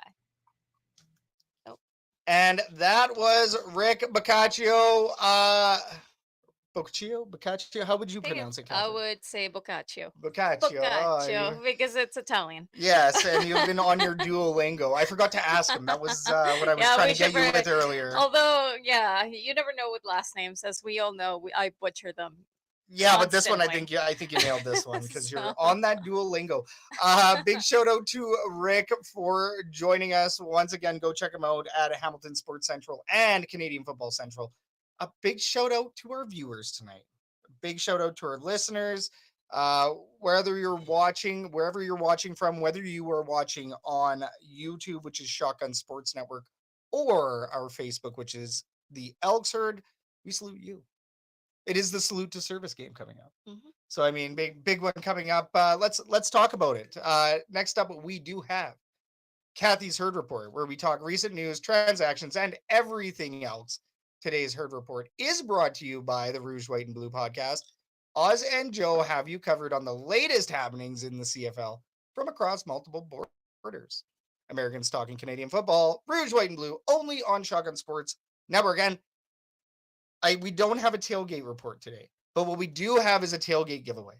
Nope. And that was Rick Boccaccio. Boccaccio? How would you pronounce it, Catherine? I would say Boccaccio. Boccaccio. Because it's Italian. Yes, and you've been on your Duolingo. I forgot to ask him. That was what I was trying to get you with earlier. Although, yeah, you never know with last names. As we all know, I butcher them. Yeah, but this one, I think you nailed this one because you're on that Duolingo. Big shout out to Rick for joining us once again. Go check him out at Hamilton Sports Central and Canadian Football Central. A big shout out to our viewers tonight. A big shout out to our listeners. Wherever you're watching from, whether you are watching on YouTube, which is Shotgun Sports Network, or our Facebook, which is the Elks Herd, we salute you. It is the Salute to Service game coming up. Mm-hmm. So, I mean, big one coming up. Let's talk about it. Next up, we do have Kathy's Herd Report, where we talk recent news, transactions, and everything else. Today's Herd Report is brought to you by the Rouge, White, and Blue podcast. Oz and Joe have you covered on the latest happenings in the CFL from across multiple borders. Americans talking Canadian football, Rouge, White, and Blue, only on Shotgun Sports Network. And we don't have a tailgate report today, but what we do have is a tailgate giveaway.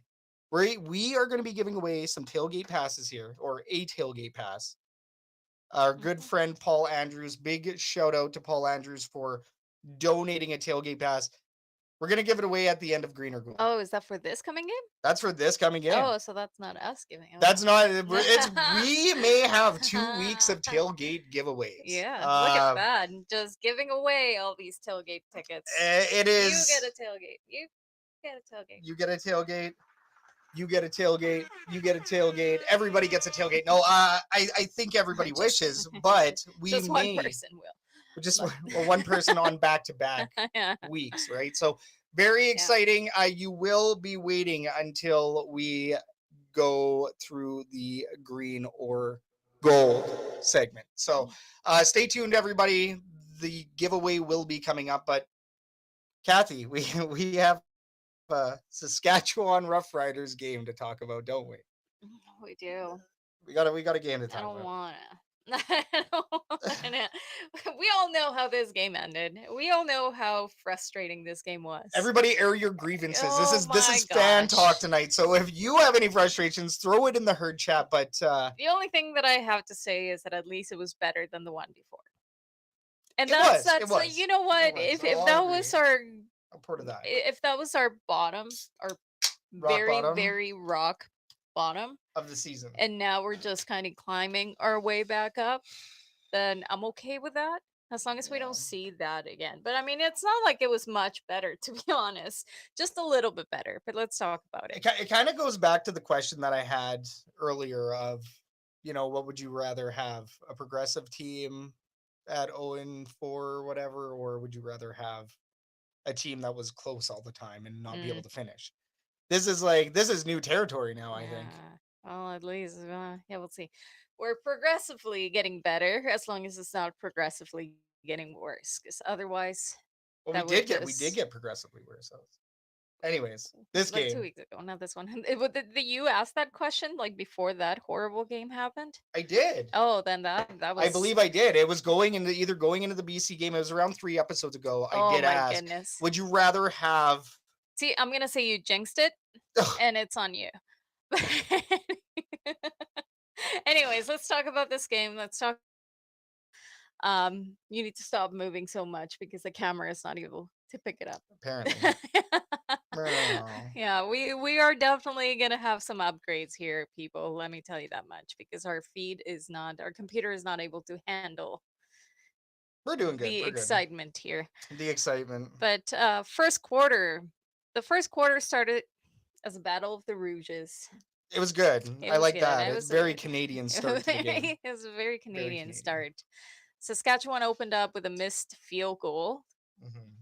We are going to be giving away some tailgate passes here, or a tailgate pass. Our good friend Paul Andrews, big shout out to Paul Andrews for donating a tailgate pass. We're going to give it away at the end of Green or Gold. Oh, is that for this coming game? That's for this coming game. Oh, so that's not us giving it. That's not, we may have 2 weeks of tailgate giveaways. Yeah, look at that. Just giving away all these tailgate tickets. It is. You get a tailgate. You get a tailgate. You get a tailgate. You get a tailgate. You get a tailgate. Everybody gets a tailgate. No, I think everybody wishes, but we just may. One person will. Just one person on back-to-back weeks, right? So very exciting. You will be waiting until we go through the Green or Gold segment. So stay tuned, everybody. The giveaway will be coming up. But Kathy, we have a Saskatchewan Roughriders game to talk about, don't we? We do. We got a game to talk about. I don't want to. We all know how this game ended. We all know how frustrating this game was. Everybody air your grievances. This is fan talk tonight. So if you have any frustrations, throw it in the herd chat. But the only thing that I have to say is that at least it was better than the one before. And it was. You know what? If that was our if that was our bottom, our very rock bottom of the season, and now we're just kind of climbing our way back up, then I'm okay with that, as long as we don't see that again. But I mean, it's not like it was much better, to be honest, just a little bit better. But let's talk about it. It kind of goes back to the question that I had earlier of, what would you rather have, a progressive team at 0-4 or whatever, or would you rather have a team that was close all the time and not be able to finish? This is new territory now, I think. Well, at least, we'll see. We're progressively getting better, as long as it's not progressively getting worse. Because otherwise, Well, we did get progressively worse. Anyways, this like game 2 weeks ago, not this one. Did you ask that question like before that horrible game happened? I did. Oh, then that was. I believe I did. It was going into the BC game. It was around 3 episodes ago. I did ask. Goodness. Would you rather have? See, I'm gonna say you jinxed it, and it's on you. Anyways, let's talk about this game. Let's talk. You need to stop moving so much because the camera is not able to pick it up. Apparently. Yeah, we are definitely gonna have some upgrades here, people. Let me tell you that much, because our computer is not able to handle. We're doing good. The We're excitement good. here. The excitement. But the first quarter started as a battle of the Rouges. It was good. I like that. It's very Canadian start to the game. It was a very Canadian start. Saskatchewan opened up with a missed field goal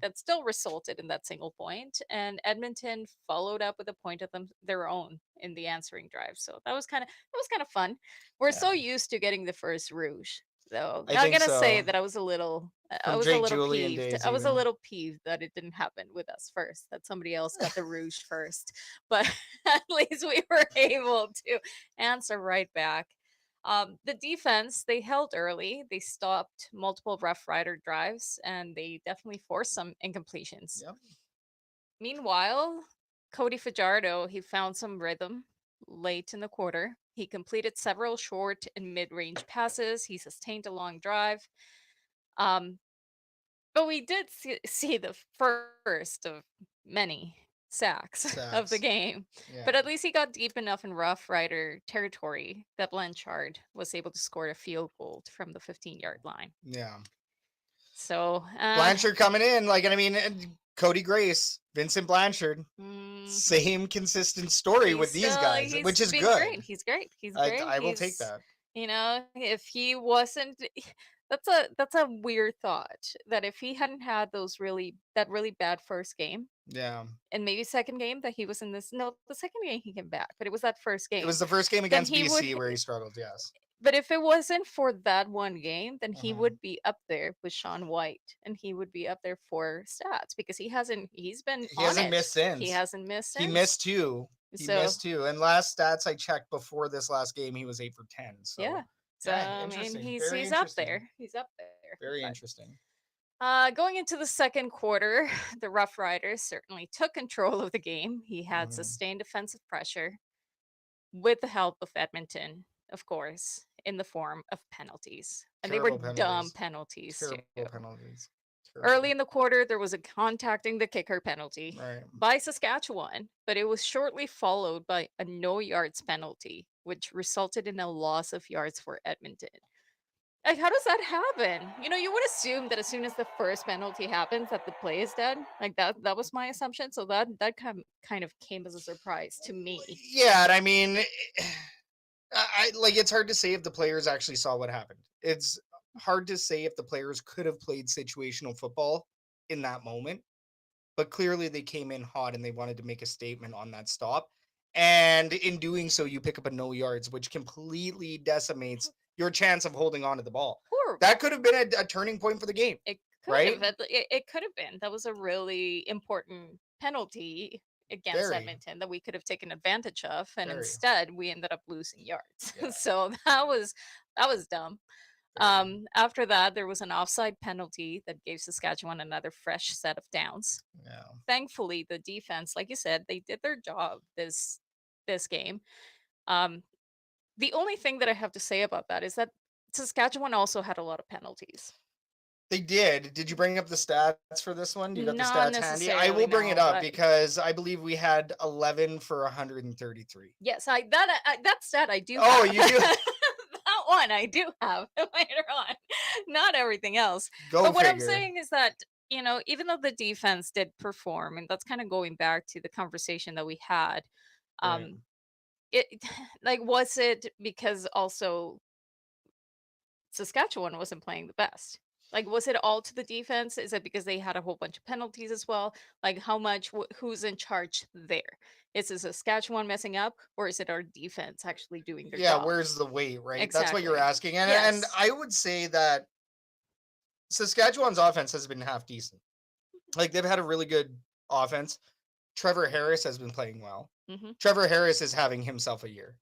that still resulted in that single point, and Edmonton followed up with a point of their own in the answering drive. So that was kind of fun. We're so used to getting the first Rouge, though. I'm gonna say that I was a little peeved. I was a little peeved that it didn't happen with us first, that somebody else got the Rouge first. But at least we were able to answer right back. The defense, they held early. They stopped multiple Rough Rider drives, and they definitely forced some incompletions. Yep. Meanwhile, Cody Fajardo, he found some rhythm late in the quarter. He completed several short and mid-range passes. He sustained a long drive. But we did see the first of many sacks of the game. Yeah. But at least he got deep enough in Rough Rider territory that Blanchard was able to score a field goal from the 15-yard line. Yeah. So Blanchard coming in, Cody Grace, Vincent Blanchard, same consistent story with these guys, which is good. Great. He's great. He's great. I will take that. If he wasn't, that's a weird thought, that if he hadn't had that really bad first game, and maybe second game that he was in this. No, the second game he came back, but it was that first game. It was the first game against BC where he struggled. Yes. But if it wasn't for that one game, then he would be up there with Sean White, and he would be up there for stats, because he hasn't missed since. He hasn't missed since. He missed two. And last stats I checked before this last game, he was 8 for 10. So yeah. So I mean, he's up there. He's up there. Very interesting. Going into the second quarter, the Rough Riders certainly took control of the game. He had sustained defensive pressure with the help of Edmonton, of course, in the form of penalties. And they were dumb penalties. Terrible penalties. Early in the quarter, there was a contacting the kicker penalty by Saskatchewan, but it was shortly followed by a no yards penalty, which resulted in a loss of yards for Edmonton. Like, how does that happen? You would assume that as soon as the first penalty happens, that the play is dead. Like that was my assumption. So that kind of came as a surprise to me. Yeah, and I mean, it's hard to say if the players actually saw what happened. It's hard to say if the players could have played situational football in that moment, but clearly they came in hot and they wanted to make a statement on that stop. And in doing so, you pick up a no yards, which completely decimates your chance of holding on to the ball. That could have been a turning point for the game. It could have. It could have been. That was a really important penalty against Edmonton that we could have taken advantage of, and instead we ended up losing yards. Yeah. So that was dumb. After that, there was an offside penalty that gave Saskatchewan another fresh set of downs. Yeah. Thankfully, the defense, like you said, they did their job this game. The only thing that I have to say about that is that Saskatchewan also had a lot of penalties. They did. Did you bring up the stats for this one? Do you got the stats handy? I will bring it up because I believe we had 11 for 133. Yes, that stat I do. Oh, you do. That one I do have later on. Not everything else. But what I'm saying is that, even though the defense did perform, and that's kind of going back to the conversation that we had, was it because also Saskatchewan wasn't playing the best? Like, was it all to the defense? Is it because they had a whole bunch of penalties as well? Like, how much, who's in charge there? Is it Saskatchewan messing up, or is it our defense actually doing their job? Yeah, where's the weight, right? Exactly. That's what you're asking. And I would say that Saskatchewan's offense has been half decent. Like, they've had a really good offense. Trevor Harris has been playing well. Mm-hmm. Trevor Harris is having himself a year.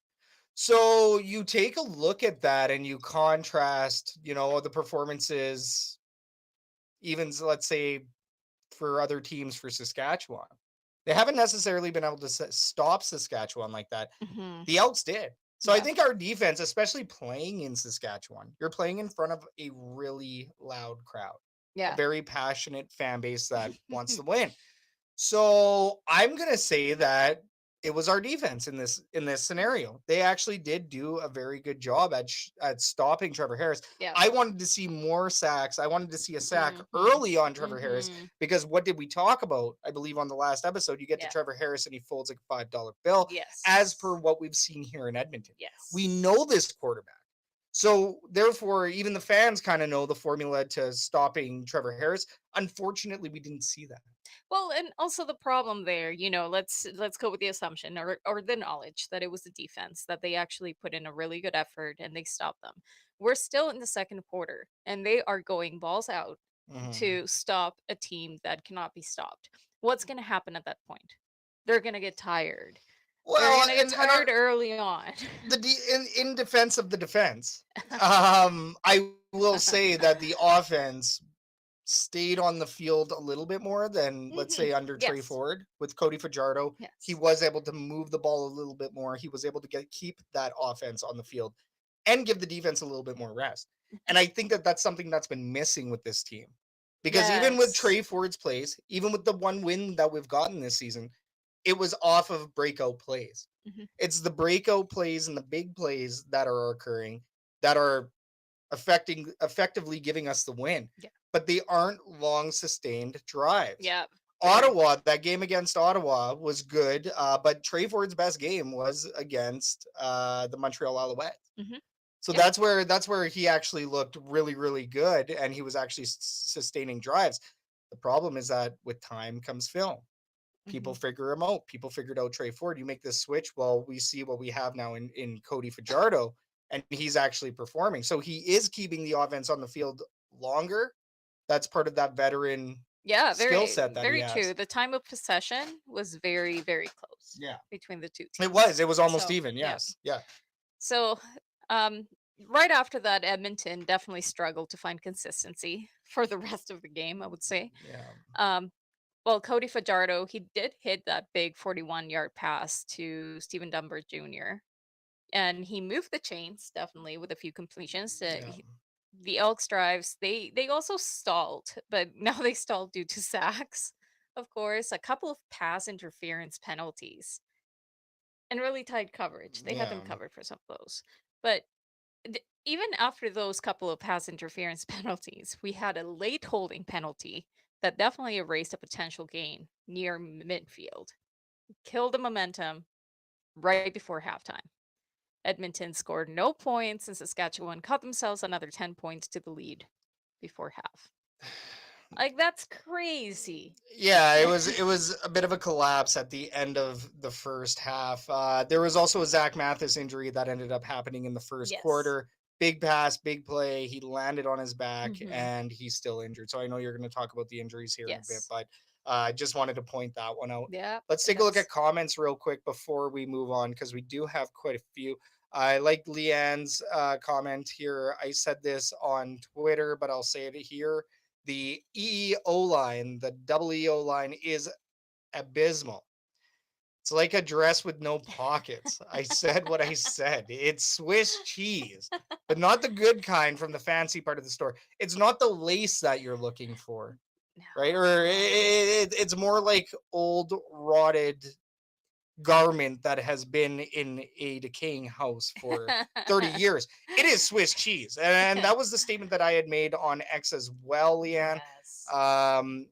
So you take a look at that and you contrast, the performances, even let's say for other teams for Saskatchewan. They haven't necessarily been able to stop Saskatchewan like that. Mm-hmm. The Elks did. So I think our defense, especially playing in Saskatchewan, you're playing in front of a really loud crowd. Yeah. A very passionate fan base that wants to win. So I'm going to say that it was our defense in this scenario. They actually did do a very good job at stopping Trevor Harris. Yeah. I wanted to see more sacks. I wanted to see a sack early on Trevor Harris, because what did we talk about? I believe on the last episode, you get to Trevor Harris and he folds like a $5 bill. Yes. As per what we've seen here in Edmonton. Yes. We know this quarterback. So therefore, even the fans kind of know the formula to stopping Trevor Harris. Unfortunately, we didn't see that. Well, and also the problem there, let's go with the assumption or the knowledge that it was the defense, that they actually put in a really good effort and they stopped them. We're still in the second quarter and they are going balls out to stop a team that cannot be stopped. What's going to happen at that point? They're going to get tired. Well, they're going to get tired early on. In defense of the defense, I will say that the offense stayed on the field a little bit more than, let's say, under Trey Ford with Cody Fajardo. Yes. He was able to move the ball a little bit more. He was able to keep that offense on the field and give the defense a little bit more rest. And I think that that's something that's been missing with this team, because even with Trey Ford's plays, even with the one win that we've gotten this season, it was off of breakout plays. It's the breakout plays and the big plays that are occurring that are effectively giving us the win. Yeah. But they aren't long sustained drives. Yeah. Ottawa, that game against Ottawa was good, but Trey Ford's best game was against the Montreal Alouettes. So that's where he actually looked really, really good, and he was actually sustaining drives. The problem is that with time comes film. People figure him out. People figured out Trey Ford. You make this switch. Well, we see what we have now in Cody Fajardo, and he's actually performing. So he is keeping the offense on the field longer. That's part of that veteran skill set that he has. Very true. The time of possession was very, very close. Yeah. Between the two teams. It was almost even. Yes. Yeah. So, right after that, Edmonton definitely struggled to find consistency for the rest of the game, I would say. Yeah. Well, Cody Fajardo, he did hit that big 41-yard pass to Stephen Dunbar Jr. And he moved the chains, definitely, with a few completions. The Elks drives, they also stalled, but now they stalled due to sacks, of course, a couple of pass interference penalties, and really tight coverage. They had them covered for some of those. But even after those couple of pass interference penalties, we had a late holding penalty that definitely erased a potential gain near midfield. Killed the momentum right before halftime. Edmonton scored no points, and Saskatchewan cut themselves another 10 points to the lead before half. Like, that's crazy. Yeah, it was a bit of a collapse at the end of the first half. There was also a Zach Mathis injury that ended up happening in the first quarter. Big pass, big play. He landed on his back, and he's still injured. So I know you're going to talk about the injuries here in a bit, but I just wanted to point that one out. Yeah. Let's take a look at comments real quick before we move on, because we do have quite a few. I like Leanne's comment here. I said this on Twitter, but I'll say it here. The EEO line, the EEO line is abysmal. It's like a dress with no pockets. I said what I said. It's Swiss cheese, but not the good kind from the fancy part of the store. It's not the lace that you're looking for, right? Or it's more like old rotted garment that has been in a decaying house for 30 years. It is Swiss cheese. And that was the statement that I had made on X as well, Leanne. Yes.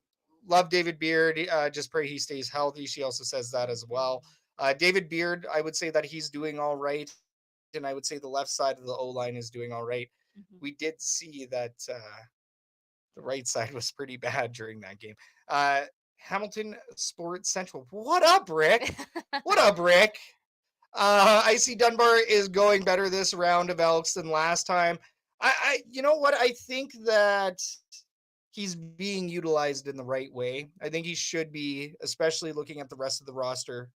Love David Beard. Just pray he stays healthy. She also says that as well. David Beard, I would say that he's doing all right. And I would say the left side of the O-line is doing all right. We did see that the right side was pretty bad during that game. Hamilton Sports Central. What up, Rick? What up, Rick? I see Dunbar is going better this round of Elks than last time. You know what? I think that he's being utilized in the right way. I think he should be, especially looking at the rest of the roster,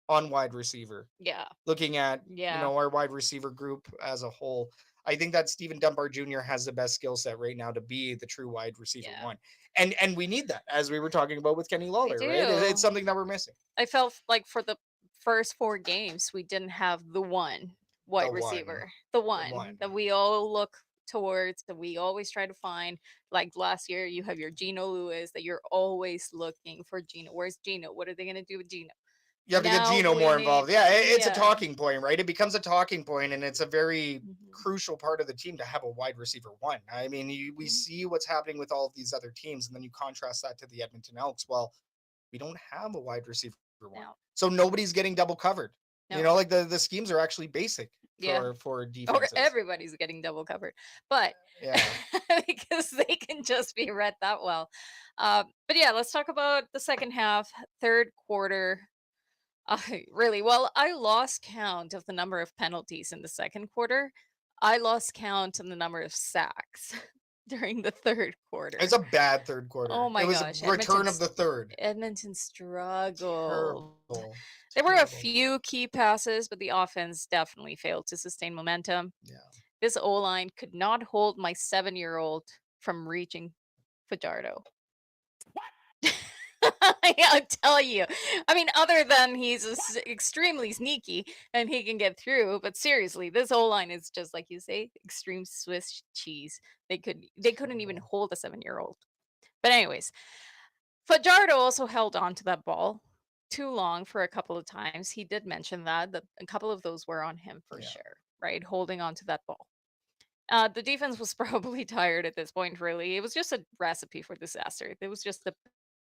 on wide receiver. Yeah. Looking at, Yeah. our wide receiver group as a whole. I think that Stephen Dunbar Jr. has the best skill set right now to be the true wide receiver one. And we need that, as we were talking about with Kenny Lawler, right? It's something that we're missing. I felt like for the first 4 games, we didn't have the one wide receiver. The one that we all look towards, that we always try to find. Like last year, you have your Gino Lewis that you're always looking for. Gino, where's Gino? What are they going to do with Gino? You have to get Gino more involved. Yeah, it's a talking point, right? It becomes a talking point, and it's a very crucial part of the team to have a wide receiver one. I mean, we see what's happening with all of these other teams, and then you contrast that to the Edmonton Elks. Well, we don't have a wide receiver one. No. So nobody's getting double covered. No. Like the schemes are actually basic for defenses. Or everybody's getting double covered. But because they can just be read that well. But yeah, let's talk about the second half, third quarter. I lost count of the number of penalties in the second quarter. I lost count on the number of sacks during the third quarter. It's a bad third quarter. Oh my gosh. It was a return of the third. Edmonton struggled. Terrible. There were a few key passes, but the offense definitely failed to sustain momentum. Yeah. This O-line could not hold my 7-year-old from reaching Fajardo. I'll tell you. I mean, other than he's extremely sneaky and he can get through, but seriously, this whole line is just like you say, extreme Swiss cheese. They couldn't even hold a 7-year-old. But anyways, Fajardo also held on to that ball too long for a couple of times. He did mention that a couple of those were on him for sure, right? Holding on to that ball. The defense was probably tired at this point, really. It was just a recipe for disaster. It was just a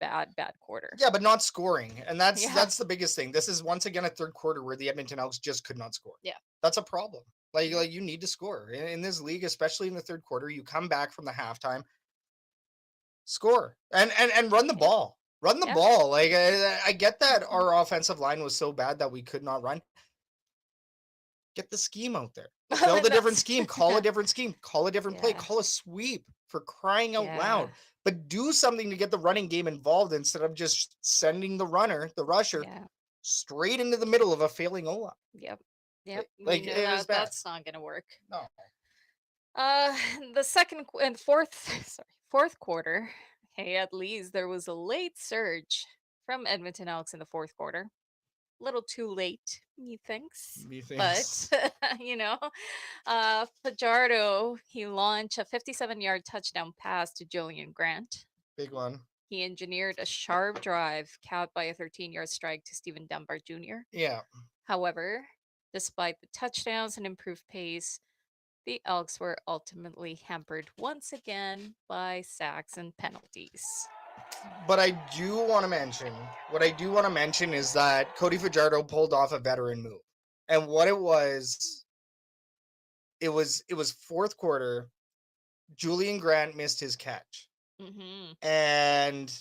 bad quarter. Yeah, but not scoring. And that's the biggest thing. This is once again a third quarter where the Edmonton Elks just could not score. Yeah. That's a problem. Like you need to score. In this league, especially in the third quarter, you come back from the halftime, score and run the ball. Run the ball. Like I get that our offensive line was so bad that we could not run. Get the scheme out there. Build a different scheme. Call a different scheme. Call a different play. Call a sweep, for crying out loud. But do something to get the running game involved instead of just sending the rusher, straight into the middle of a failing O-line. Yep. Like that's not gonna work. No. The second and fourth quarter. Hey, at least there was a late surge from Edmonton Elks in the fourth quarter. A little too late, methinks. But Fajardo, he launched a 57-yard touchdown pass to Julian Grant. Big one. He engineered a sharp drive capped by a 13-yard strike to Stephen Dunbar Jr. Yeah. However, despite the touchdowns and improved pace, the Elks were ultimately hampered once again by sacks and penalties. But what I do want to mention is that Cody Fajardo pulled off a veteran move. And what it was fourth quarter. Julian Grant missed his catch. And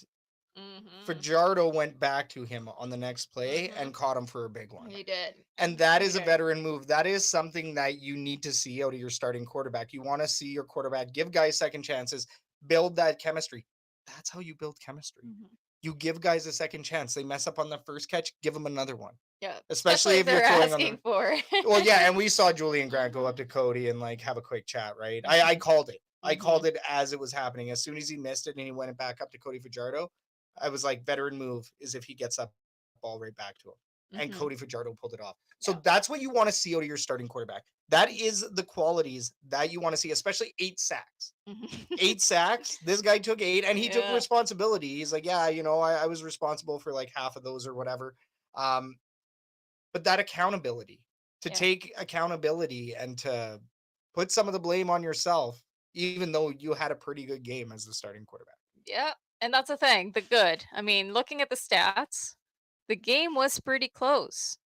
Fajardo went back to him on the next play and caught him for a big one. He did. And that is a veteran move. That is something that you need to see out of your starting quarterback. You want to see your quarterback give guys second chances, build that chemistry. That's how you build chemistry. You give guys a second chance. They mess up on the first catch, give them another one. Yeah. Especially if you're throwing asking for. Well, yeah, and we saw Julian Grant go up to Cody and like have a quick chat, right? I called it. I called it as it was happening. As soon as he missed it and he went back up to Cody Fajardo, I was like, veteran move is if he gets up ball right back to him. And Cody Fajardo pulled it off. So that's what you want to see out of your starting quarterback. That is the qualities that you want to see, especially 8 sacks. 8 sacks. This guy took 8 and he took responsibility. He's like, I was responsible for like half of those or whatever. But that accountability, to take accountability and to put some of the blame on yourself, even though you had a pretty good game as the starting quarterback. Yeah. And that's the thing, the good. I mean, looking at the stats, the game was pretty close.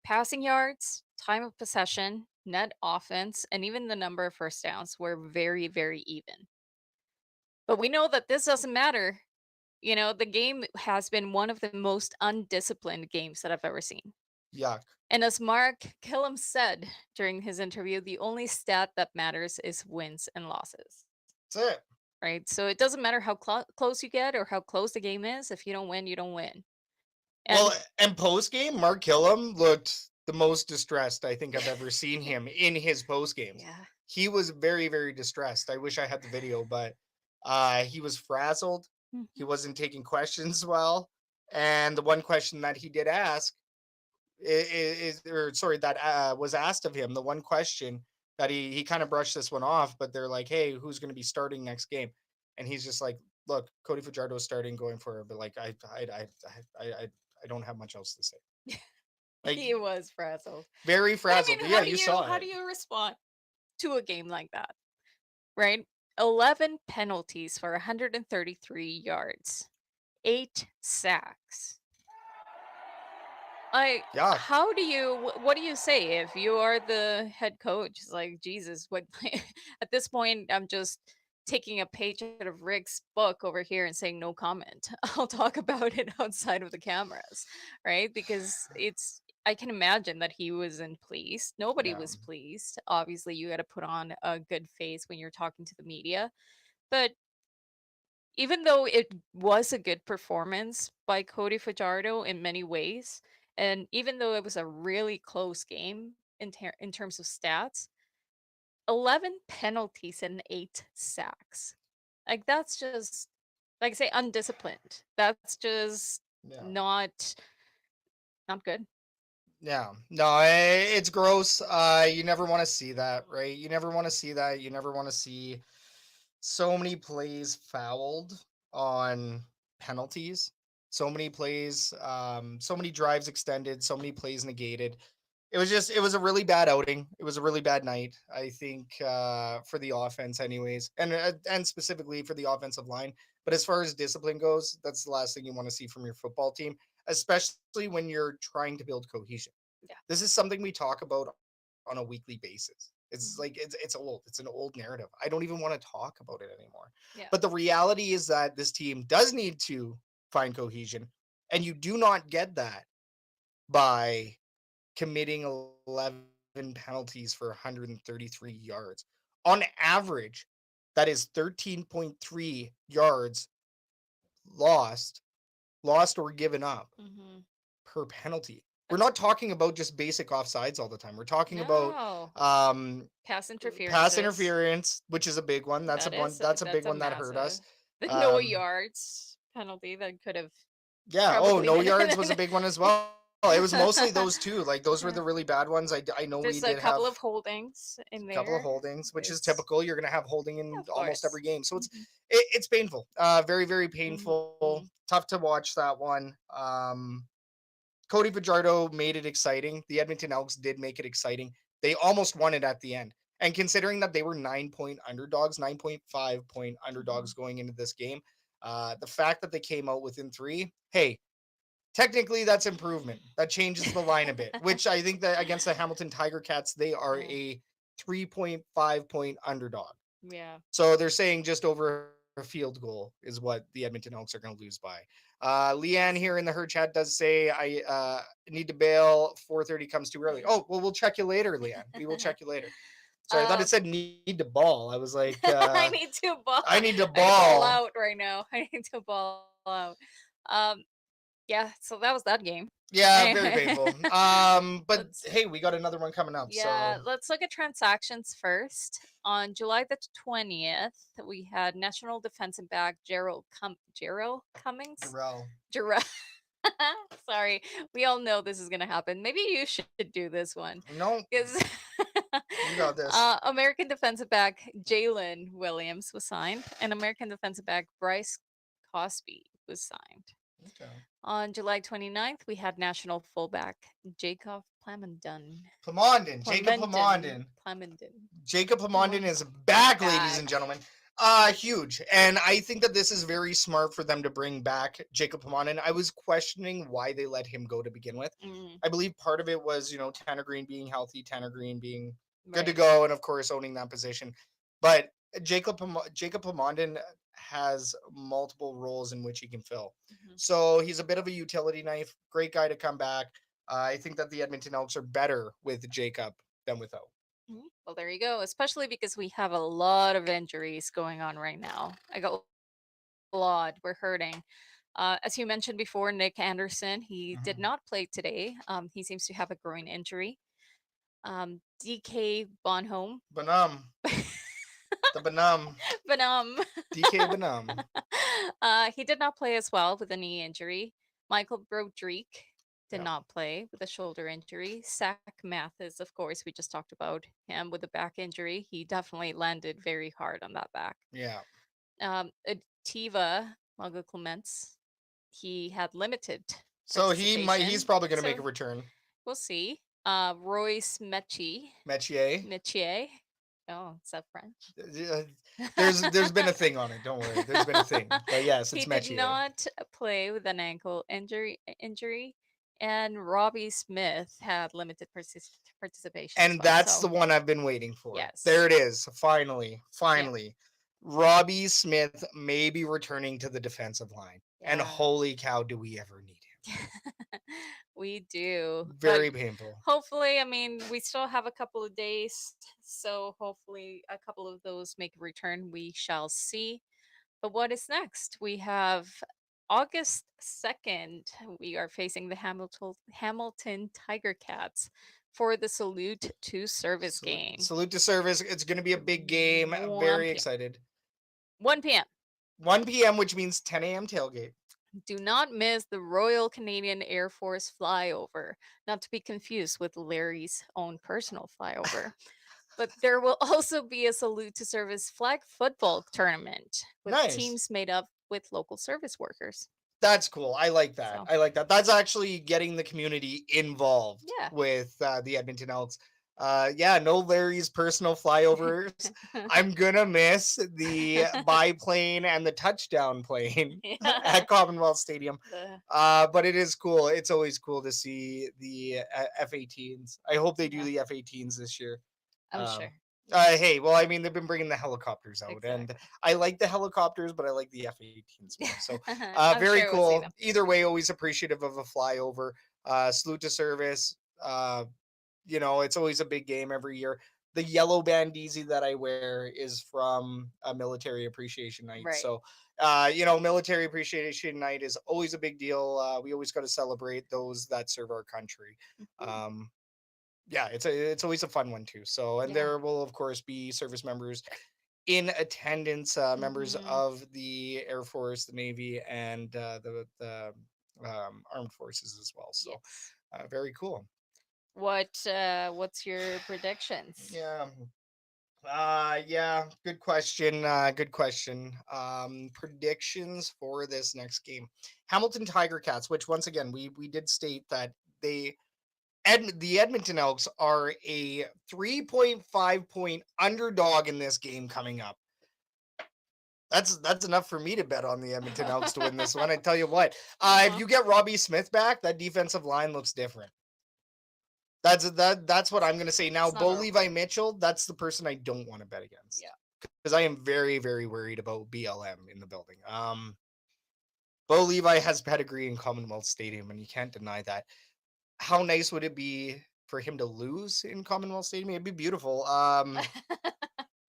Passing yards, time of possession, net offense, and even the number of first downs were very, very even. But we know that this doesn't matter. The game has been one of the most undisciplined games that I've ever seen. Yuck. And as Mark Killam said during his interview, the only stat that matters is wins and losses. That's it. right? So it doesn't matter how close you get or how close the game is. If you don't win, you don't win. Well, and post game, Mark Killam looked the most distressed I think I've ever seen him in his post games. Yeah. He was very, very distressed. I wish I had the video, but he was frazzled. He wasn't taking questions well. And the one question that he did ask that was asked of him, the one question that he kind of brushed this one off, but they're like, hey, who's going to be starting next game? And he's just like, look, Cody Fajardo is starting going for it, but like I don't have much else to say. Like, he was frazzled. Very frazzled. I mean, yeah, you saw how it. do you respond to a game like that? Right? 11 penalties for 133 yards, 8 sacks. Yeah. How do you, what do you say if you are the head coach? It's like, Jesus, what, at this point, I'm just taking a page out of Rick's book over here and saying no comment. I'll talk about it outside of the cameras, right? Because I can imagine that he wasn't pleased. Nobody was pleased. Obviously, you got to put on a good face when you're talking to the media. But even though it was a good performance by Cody Fajardo in many ways, and even though it was a really close game in terms of stats, 11 penalties and 8 sacks. Like, that's just, like I say, undisciplined. That's just not good. Yeah. No, it's gross. You never want to see that, right? You never want to see that. You never want to see so many plays fouled on penalties. So many plays, so many drives extended, so many plays negated. It was a really bad outing. It was a really bad night, I think, for the offense anyways, and specifically for the offensive line. But as far as discipline goes, that's the last thing you want to see from your football team, especially when you're trying to build cohesion. Yeah. This is something we talk about on a weekly basis. It's like it's old. It's an old narrative. I don't even want to talk about it anymore. Yeah. But the reality is that this team does need to find cohesion, and you do not get that by committing 11 penalties for 133 yards. On average, that is 13.3 yards lost or given up per penalty. We're not talking about just basic offsides all the time. We're talking about pass interference, which is a big one. That's a big one that hurt us. The no yards penalty that could have. Yeah. Oh, no yards was a big one as well. It was mostly those two. Like, those were the really bad ones. I know There's we did a couple of holdings in there. A couple of holdings, which is typical. You're going to have holding in almost every game. So Mm-hmm. it's painful. Very, very painful. Mm-hmm. Tough to watch that one. Cody Fajardo made it exciting. The Edmonton Elks did make it exciting. They almost won it at the end. And considering that they were 9-point underdogs, 9.5-point underdogs going into this game, the fact that they came out within 3, hey, technically that's improvement. That changes the line a bit, which I think that against the Hamilton Tiger Cats, they are a 3.5-point underdog. Yeah. So they're saying just over a field goal is what the Edmonton Elks are going to lose by. Leanne here in the Her Chat does say, I need to bail. 4:30 comes too early. Oh, well, we'll check you later, Leanne. We will check you later. Sorry, I thought it said need to ball. I was like, I need to ball. I need to I ball. ball out right now. I need to ball out. Yeah, so that was that game. Yeah, very painful. But hey, we got another one coming up. Yeah, so let's look at transactions first. On July the 20th, we had national defensive back Gerald Cummings. Jarrell. Sorry, we all know this is gonna happen. Maybe you should do this one. No, because you got this. American defensive back Jalen Williams was signed, and American defensive back Bryce Cosby was signed. Okay. On July 29th, we had national fullback Jacob Plamondon. Jacob Plamondon is back, ladies and gentlemen. Huge. And I think that this is very smart for them to bring back Jacob Plamondon. I was questioning why they let him go to begin with. I believe part of it was, Tanner Green being healthy, Tanner Green being good to go, and of course owning that position. But Jacob Plamondon has multiple roles in which he can fill. So he's a bit of a utility knife. Great guy to come back. I think that the Edmonton Elks are better with Jacob than without. Well, there you go. Especially because we have a lot of injuries going on right now. I got a lot. We're hurting. As you mentioned before, Nick Anderson, he did not play today. He seems to have a groin injury. DK Bonhomme. Benum. The Benum. Benum. DK Benum. He did not play as well with a knee injury. Michael Broderick did not play with a shoulder injury. Zach Mathis, of course, we just talked about him with a back injury. He definitely landed very hard on that back. Yeah. Tiva Mago Clements, he had limited. So he's probably going to make a return. We'll see. Royce Metier. Oh, is that French? There's been a thing on it. Don't worry. There's been a thing. But yes, it's Metier. He did not play with an ankle injury. And Robbie Smith had limited participation. And that's the one I've been waiting for. Yes. There it is. Finally. Yeah. Robbie Smith may be returning to the defensive line. Yeah. And holy cow, do we ever need him? We do. Very painful. Hopefully, I mean, we still have a couple of days. So hopefully a couple of those make a return. We shall see. But what is next? We have August 2nd. We are facing the Hamilton Ticats for the Salute to Service game. Salute to Service. It's going to be a big game. I'm very excited. 1 p.m. 1 p.m., which means 10 a.m. tailgate. Do not miss the Royal Canadian Air Force flyover, not to be confused with Larry's own personal flyover. But there will also be a Salute to Service flag football tournament with teams made up with local service workers. That's cool. I like that. That's actually getting the community involved with the Edmonton Elks. No Larry's personal flyovers. I'm gonna miss the biplane and the touchdown plane at Commonwealth Stadium. But it is cool. It's always cool to see the F-18s. I hope they do the F-18s this year. I'm sure. Hey, well, I mean, they've been bringing the helicopters out, and I like the helicopters, but I like the F-18s more. So, very cool. Either way, always appreciative of a flyover. Salute to Service. It's always a big game every year. The yellow bandeezy that I wear is from a Military Appreciation Night. Right. So, Military Appreciation Night is always a big deal. We always got to celebrate those that serve our country. Mm-hmm. It's always a fun one too. So, and there will of course be service members in attendance, members of the Air Force, the Navy, and the Armed Forces as well. So, very cool. What's your predictions? Good question. Predictions for this next game. Hamilton Ticats, which once again we did state that the Edmonton Elks are a 3.5 point underdog in this game coming up. That's enough for me to bet on the Edmonton Elks to win this one. I tell you what, if you get Robbie Smith back, that defensive line looks different. That's what I'm gonna say. Now, Bo Levi Mitchell, that's the person I don't want to bet against. Yeah, because I am very, very worried about BLM in the building. Bo Levi has pedigree in Commonwealth Stadium, and you can't deny that. How nice would it be for him to lose in Commonwealth Stadium? It'd be beautiful.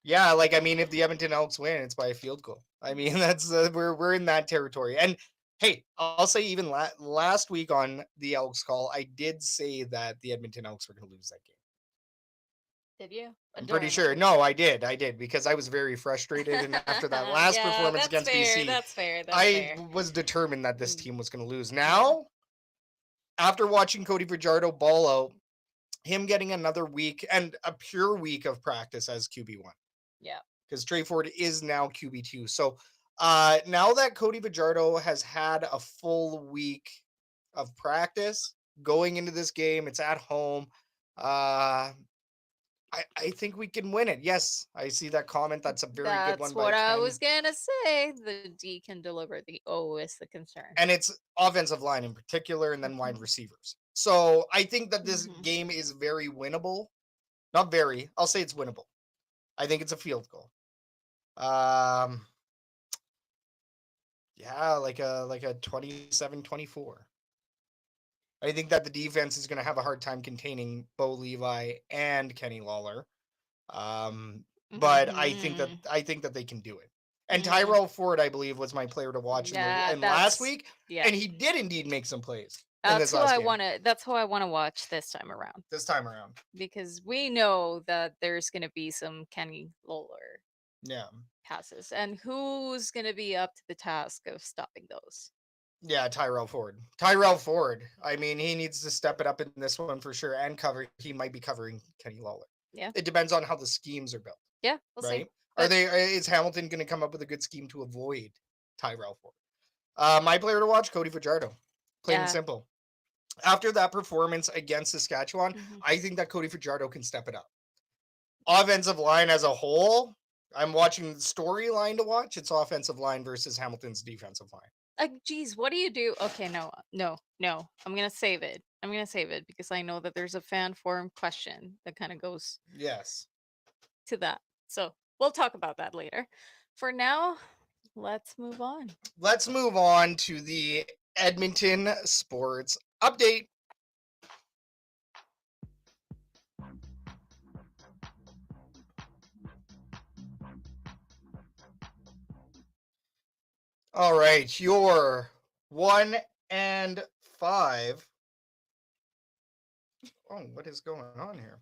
If the Edmonton Elks win, it's by a field goal. I mean, that's we're in that territory. And hey, I'll say even last week on the Elks Call, I did say that the Edmonton Elks were going to lose that game. Did you? I'm pretty sure. No, I did because I was very frustrated, and after that last performance against BC, that's fair. I was determined that this team was going to lose. Now, after watching Cody Fajardo ball out, him getting another week and a pure week of practice as QB1. Yeah. Because Trey Ford is now QB2. So now that Cody Fajardo has had a full week of practice going into this game, it's at home. I think we can win it. Yes, I see that comment. That's a very good one. That's what I was going to say. The D can deliver. The O is the concern. And it's offensive line in particular, and then wide receivers. So I think that this game is very winnable. Not very. I'll say it's winnable. I think it's a field goal. Like a 27-24. I think that the defense is going to have a hard time containing Bo Levi and Kenny Lawler. But I think that they can do it. And Tyrell Ford, I believe, was my player to watch in last week, and he did indeed make some plays. That's who I want to. That's who I want to watch this time around. Because we know that there's going to be some Kenny Lawler passes, and who's going to be up to the task of stopping those? Yeah, Tyrell Ford. I mean, he needs to step it up in this one for sure, and cover. He might be covering Kenny Lawler. Yeah, it depends on how the schemes are built. Yeah, we'll see. Is Hamilton going to come up with a good scheme to avoid Tyrell Ford? My player to watch, Cody Fajardo. Plain and simple. After that performance against Saskatchewan, I think that Cody Fajardo can step it up. Offensive line as a whole, I'm watching the storyline to watch. It's offensive line versus Hamilton's defensive line. Geez, what do you do? Okay, no. I'm going to save it. Because I know that there's a fan forum question that kind of goes to that. So we'll talk about that later. For now, let's move on. Let's move on to the Edmonton Sports Update. All right, your 1 and 5. Oh, what is going on here?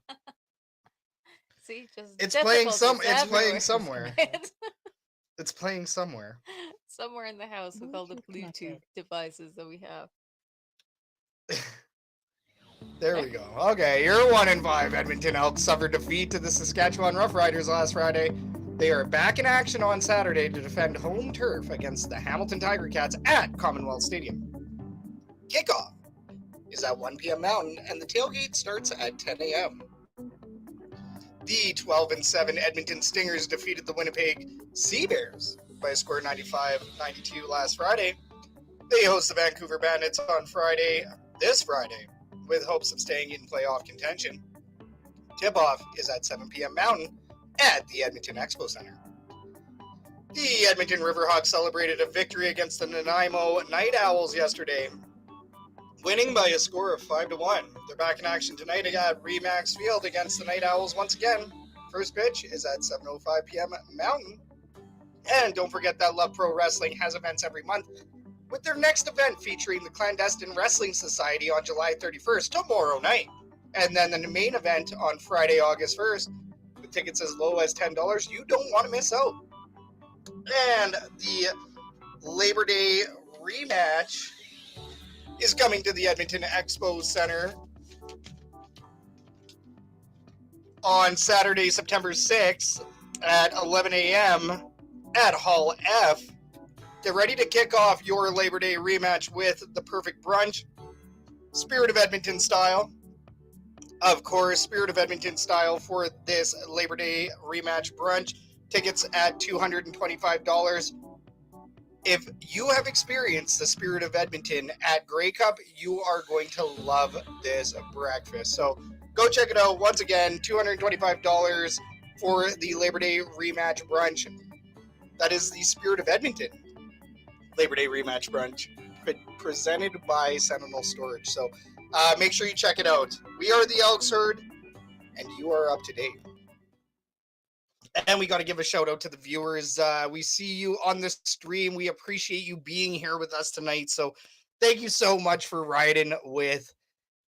See, it's playing somewhere. It's playing somewhere. Somewhere in the house with all the Bluetooth devices that we have. There we go. Okay, your 1 and 5 Edmonton Elks suffered defeat to the Saskatchewan Roughriders last Friday. They are back in action on Saturday to defend home turf against the Hamilton Ticats at Commonwealth Stadium. Kickoff is at 1 p.m. Mountain, and the tailgate starts at 10 a.m. The 12-7 Edmonton Stingers defeated the Winnipeg Sea Bears by a score 95-92 last Friday. They host the Vancouver Bandits on this Friday, with hopes of staying in playoff contention. Tip-off is at 7 p.m. Mountain at the Edmonton Expo Center. The Edmonton Riverhawks celebrated a victory against the Nanaimo Night Owls yesterday, winning by a score of 5-1. They're back in action tonight at Remax Field against the Night Owls once again. First pitch is at 7:05 p.m. Mountain. And don't forget that Love Pro Wrestling has events every month, with their next event featuring the Clandestine Wrestling Society on July 31st, tomorrow night. And then the main event on Friday, August 1st, with tickets as low as $10. You don't want to miss out. And the Labor Day rematch is coming to the Edmonton Expo Center on Saturday, September 6th at 11 a.m. at Hall F. Get ready to kick off your Labor Day rematch with the perfect brunch, Spirit of Edmonton style. Of course, Spirit of Edmonton style for this Labor Day rematch brunch. Tickets at $225. If you have experienced the Spirit of Edmonton at Grey Cup, you are going to love this breakfast. So go check it out. Once again, $225 for the Labor Day rematch brunch. That is the Spirit of Edmonton Labor Day rematch brunch presented by Sentinel Storage. So make sure you check it out. We are the Elks Herd, and you are up to date. And we got to give a shout out to the viewers. We see you on the stream. We appreciate you being here with us tonight. So thank you so much for riding with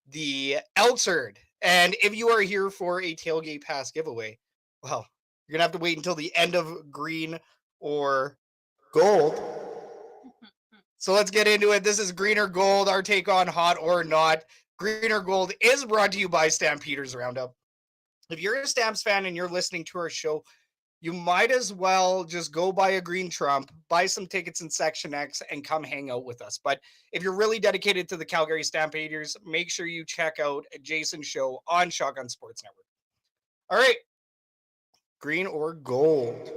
the Elks Herd. And if you are here for a tailgate pass giveaway, well, you're going to have to wait until the end of green or gold. So let's get into it. This is Green or Gold, our take on Hot or Not. Green or Gold is brought to you by Stampeders Roundup. If you're a Stamps fan and you're listening to our show, you might as well just go buy a green Trump, buy some tickets in Section X, and come hang out with us. But if you're really dedicated to the Calgary Stampeders, make sure you check out Jason's show on Shotgun Sports Network. All right. Green or gold?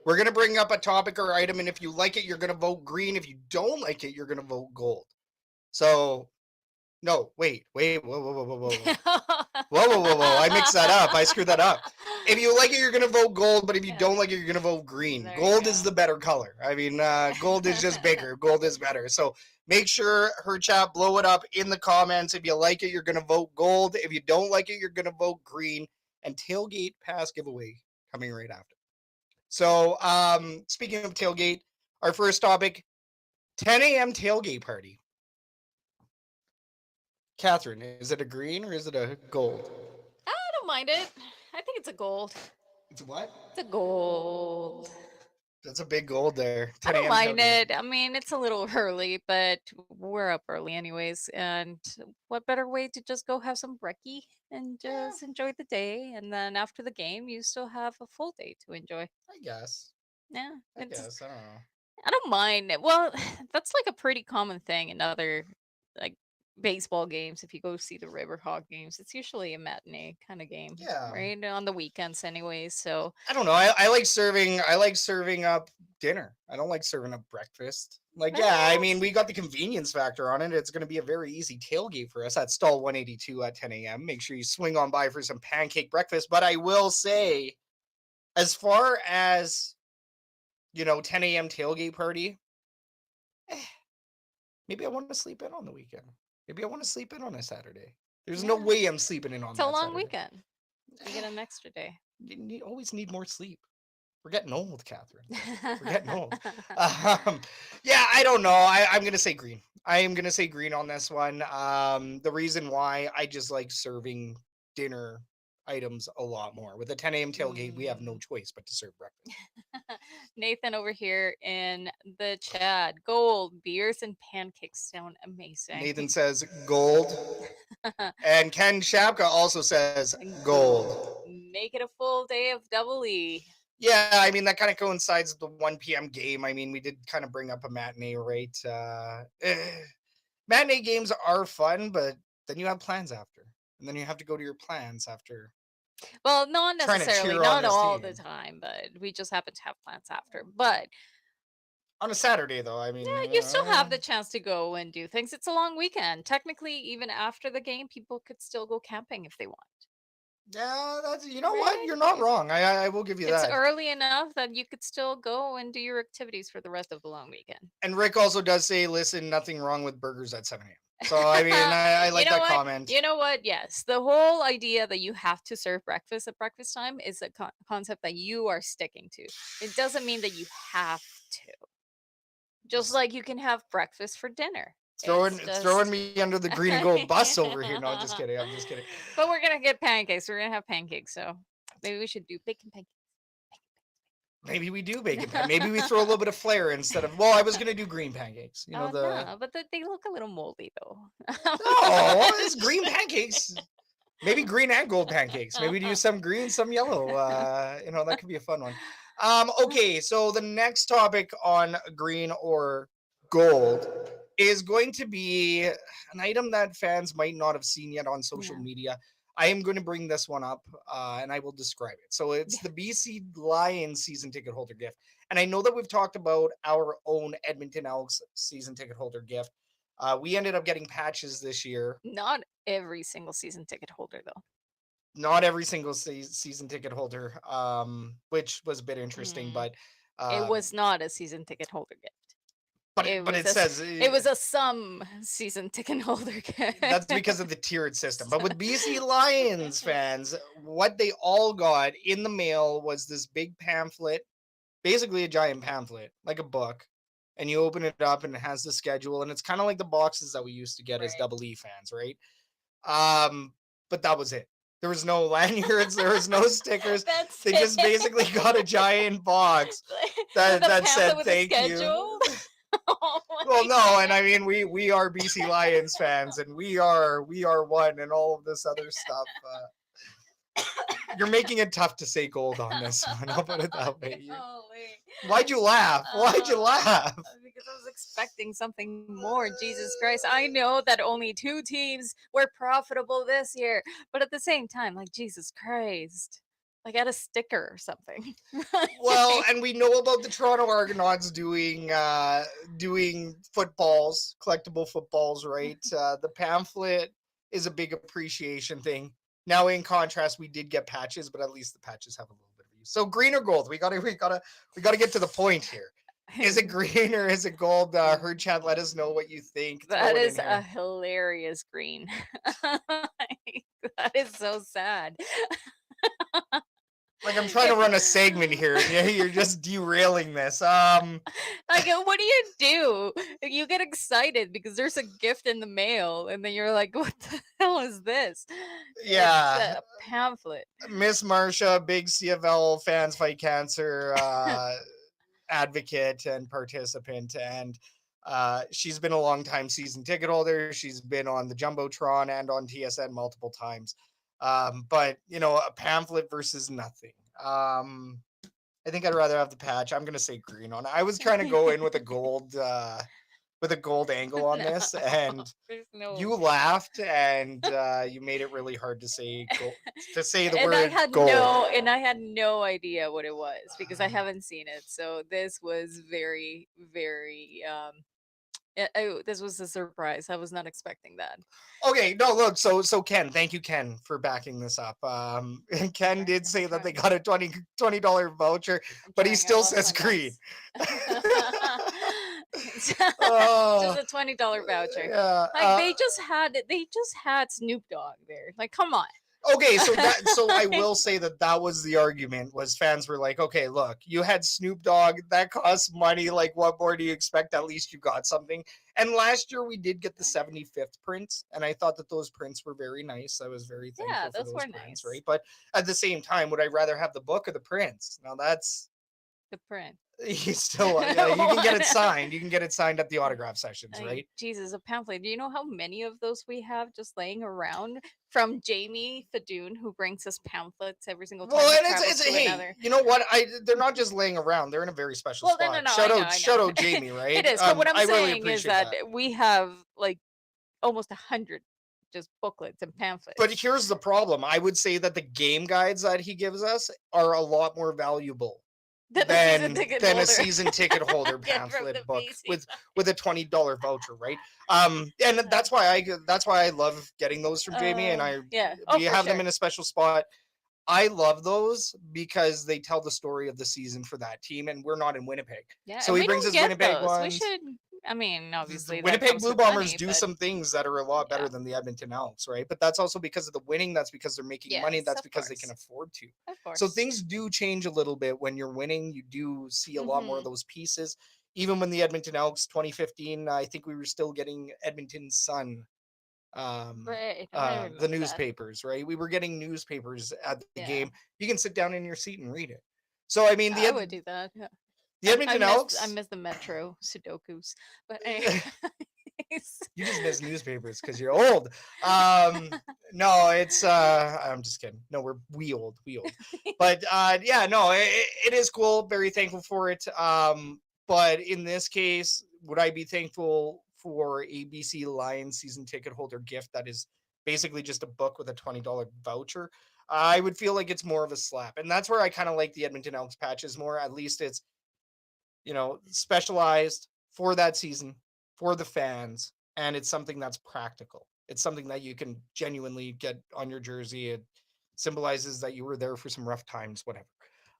We're going to bring up a topic or item, and if you like it, you're going to vote green. If you don't like it, you're going to vote gold. So, no, wait, whoa. Whoa. I mixed that up. I screwed that up. If you like it, you're going to vote gold, but if you don't like it, you're going to vote green. There gold is the better color. I mean, gold is just bigger. Gold is better. So make sure, her chat, blow it up in the comments. If you like it, you're going to vote gold. If you don't like it, you're going to vote green. and tailgate pass giveaway coming right after. So, speaking of tailgate, our first topic, 10 a.m. tailgate party. Catherine, is it a green or is it a gold? I don't mind it. I think it's a gold. It's what? It's a gold. That's a big gold there. I 10 don't a.m. mind tailgate. it. I mean, it's a little early, but we're up early anyways. And what better way to just go have some brekkie and just enjoy the day? And then after the game, you still have a full day to enjoy. I guess. Yeah, I guess. I don't know. I don't mind it. Well, that's like a pretty common thing in other like baseball games. If you go see the Riverhawk games, it's usually a matinee kind of game, Yeah. right? On the weekends, anyways. So I don't know. I like serving up dinner. I don't like serving up breakfast. Like, yeah, I mean, we got the convenience factor on it. It's going to be a very easy tailgate for us at stall 182 at 10 a.m. Make sure you swing on by for some pancake breakfast. But I will say, as far as 10 a.m. tailgate party, maybe I want to sleep in on the weekend. Maybe I want to sleep in on a Saturday. There's no way I'm sleeping in on it's that a long Saturday. weekend. You get an extra day. You always need more sleep. We're getting old, Catherine. We're getting old. Yeah, I don't know. I'm going to say green. I am going to say green on this one. The reason why, I just like serving dinner items a lot more. With a 10 a.m. tailgate, we have no choice but to serve breakfast. Nathan over here in the chat. Gold, beers, and pancakes sound amazing. Nathan says gold. And Ken Shapka also says gold. Make it a full day of double E. Yeah, I mean, that kind of coincides with the 1 p.m. game. I mean, we did kind of bring up a matinee, right? Matinee games are fun, but then you have plans after. And then you have to go to your plans after. Well, not necessarily, not all the team. time, but we just happen to have plans after. But on a Saturday, though, I mean, yeah, you still have the chance to go and do things. It's a long weekend. Technically, even after the game, people could still go camping if they want. Yeah, that's what? You're not wrong. I will give you that. It's early enough that you could still go and do your activities for the rest of the long weekend. And Rick also does say, listen, nothing wrong with burgers at 7 a.m. So, I mean, I like that comment. You know what? Yes. The whole idea that you have to serve breakfast at breakfast time is a concept that you are sticking to. It doesn't mean that you have to. Just like you can have breakfast for dinner. Throwing me under the green and gold bus over here. No, I'm just kidding. But we're gonna get pancakes. We're gonna have pancakes, so maybe we should do bacon pancakes. Maybe we do bacon pancakes. Maybe we throw a little bit of flair instead of. Well, I was gonna do green pancakes. No, but they look a little moldy though. No, it's green pancakes. Maybe green and gold pancakes. Maybe do some green, some yellow. That could be a fun one. Okay, so the next topic on green or gold is going to be an item that fans might not have seen yet on social media. I am going to bring this one up and I will describe it. So it's the BC Lions season ticket holder gift. And I know that we've talked about our own Edmonton Elks season ticket holder gift. We ended up getting patches this year. Not every single season ticket holder, though. Not every single season ticket holder, which was a bit interesting, but it was not a season ticket holder gift. But it says it was a some season ticket holder gift. That's because of the tiered system. But with BC Lions fans, what they all got in the mail was this big pamphlet, basically a giant pamphlet, like a book. And you open it up and it has the schedule, and it's kind of like the boxes that we used to get as Double E fans, right? But that was it. There was no lanyards, there was no stickers. They just basically got a giant box that said thank you. Well, no, and I mean we are BC Lions fans, and we are one, and all of this other stuff. You're making it tough to say gold on this one. I'll put it that way. Why'd you laugh? Why'd you laugh? Because I was expecting something more. Jesus Christ. I know that only 2 teams were profitable this year, but at the same time, like, Jesus Christ. Like, add a sticker or something. Well, and we know about the Toronto Argonauts doing footballs, collectible footballs, right? The pamphlet is a big appreciation thing. Now, in contrast, we did get patches, but at least the patches have a little bit of use. So, green or gold? We gotta get to the point here. Is it green or is it gold? Herd chat, let us know what you think. That is a hilarious green. That is so sad. Like, I'm trying to run a segment here, and you're just derailing this. Like, what do? You get excited because there's a gift in the mail, and then you're like, "What the hell is this?" Yeah. It's a pamphlet. Miss Marcia, big CFL fans fight cancer advocate and participant, and she's been a long time season ticket holder. She's been on the Jumbotron and on TSN multiple times. But a pamphlet versus nothing. I think I'd rather have the patch. I'm gonna say green on it. I was trying to go in with a gold angle on this, and you laughed, and you made it really hard to say the and word I had gold. I had no idea what it was because I haven't seen it. So this was very, very this was a surprise. I was not expecting that. Okay, no, look, so Ken, thank you, Ken, for backing this up. Ken did say that they got a $20 voucher, but he still says green. Just a $20 voucher. Yeah, they just had Snoop Dogg there. Like, come on. Okay, so I will say that was the argument. Was fans were like, okay, look, you had Snoop Dogg, that costs money. Like, what more do you expect? At least you got something. And last year we did get the 75th prints, and I thought that those prints were very nice. I was very thankful for those prints, right? But at the same time, would I rather have the book or the prints? Now that's the print. You still, you can get it signed. You can get it signed at the autograph sessions, right? Jesus, a pamphlet. Do you know how many of those we have just laying around from Jamie Fadoon, who brings us pamphlets every single time? Well, and it's hey, you know what? They're not just laying around. They're in a very special spot. No, shout out Jamie, right? It is. But what I'm saying really is that we have like almost 100 just booklets and pamphlets. But here's the problem. I would say that the game guides that he gives us are a lot more valuable than a season ticket holder pamphlet book with a $20 voucher, right? And that's why I love getting those from Jamie, and we have them in a special spot. I love those because they tell the story of the season for that team, and we're not in Winnipeg. Yeah, so he brings us Winnipeg ones. We should. I mean, obviously, Winnipeg Blue Bombers do some things that are a lot better than the Edmonton Elks, right? But that's also because of the winning. That's because they're making money. That's because they can afford to. Of course. So things do change a little bit when you're winning. You do see a lot more of those pieces. Even when the Edmonton Elks 2015, I think we were still getting Edmonton Sun, the newspapers, right? We were getting newspapers at the game. You can sit down in your seat and read it. So I mean, I would do that. Yeah. The Edmonton Elks. I miss the Metro Sudokus, but you just miss newspapers because you're old. No, it's I'm just kidding. No, we old. But it is cool. Very thankful for it. But in this case, would I be thankful for a BC Lions season ticket holder gift that is basically just a book with a $20 voucher? I would feel like it's more of a slap, and that's where I kind of like the Edmonton Elks patches more. At least it's specialized for that season, for the fans, and it's something that's practical. It's something that you can genuinely get on your jersey. It symbolizes that you were there for some rough times, whatever.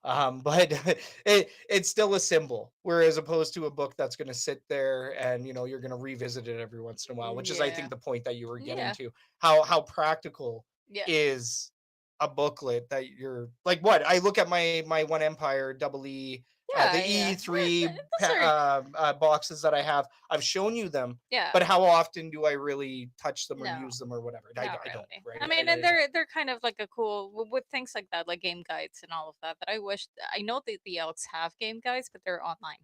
But it's still a symbol, whereas opposed to a book that's going to sit there and you're going to revisit it every once in a while, which is I think the point that you were getting to. How practical is a booklet that you're like, what I look at my One Empire EE the E3 boxes that I have. I've shown you them, but how often do I really touch them or use them or whatever? I don't. Right? I mean, and they're kind of like a cool with things like that, like game guides and all of that. That I know that the Elks have game guides, but they're online.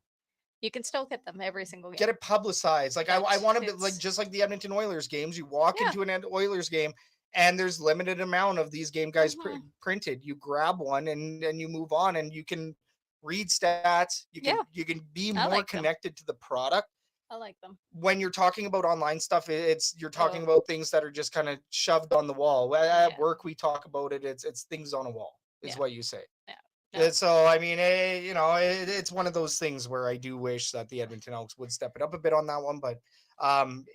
You can still get them every single game. Get it publicized. Like I want to be like just like the Edmonton Oilers games. You walk into an Oilers game, and there's limited amount of these game guides printed. You grab one and you move on, and you can read stats. You can be more connected to the product. I like them. When you're talking about online stuff, you're talking about things that are just kind of shoved on the wall. At work, we talk about it. It's things on a wall, is what you say. Yeah. So I mean, it's one of those things where I do wish that the Edmonton Elks would step it up a bit on that one. But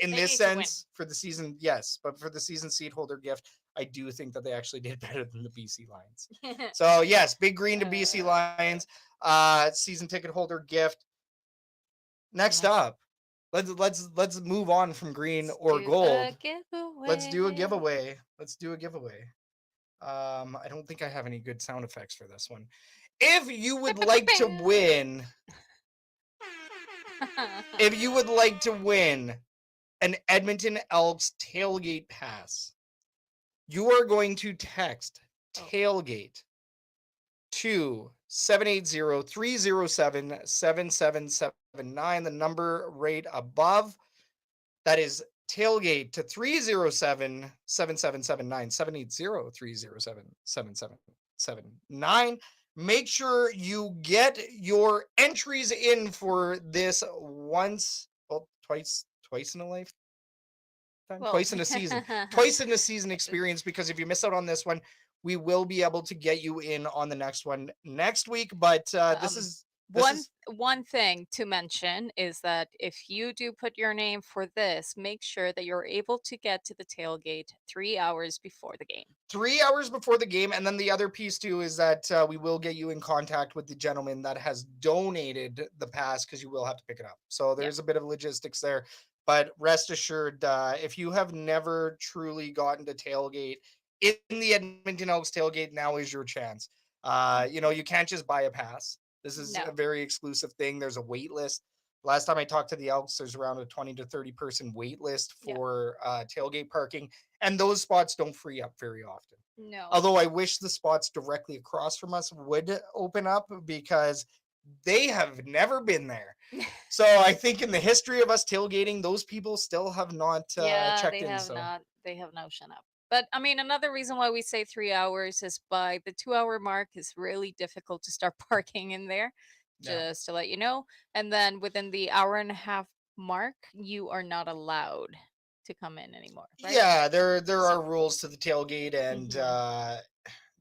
in this sense, for the season, yes. But for the season seat holder gift, I do think that they actually did better than the BC Lions. So yes, big green to BC Lions. Season ticket holder gift. Next up, let's move on from green or gold. Let's do a giveaway. I don't think I have any good sound effects for this one. If you would like to win, an Edmonton Elks tailgate pass, you are going to text tailgate to 780-307-7779, the number right above. That is tailgate to 307-7779, 780-307-7779. Make sure you get your entries in for this twice in a lifetime, twice in a season experience, because if you miss out on this one, we will be able to get you in on the next one next week. But this is one thing to mention is that if you do put your name for this, make sure that you're able to get to the tailgate 3 hours before the game. 3 hours before the game. And then the other piece too is that we will get you in contact with the gentleman that has donated the pass, because you will have to pick it up. So there's a bit of logistics there. But rest assured, if you have never truly gotten to tailgate in the Edmonton Elks tailgate, now is your chance. You can't just buy a pass. This is a very exclusive thing. There's a wait list. Last time I talked to the Elks, there's around a 20 to 30 person wait list for tailgate parking. And those spots don't free up very often. No. Although I wish the spots directly across from us would open up, because they have never been there. So I think in the history of us tailgating, those people still have not checked in. They have not shown up. But I mean, another reason why we say 3 hours is by the 2 hour mark is really difficult to start parking in there, just to let you know. And then within the hour and a half mark, you are not allowed to come in anymore. Right? Yeah, there are rules to the tailgate, and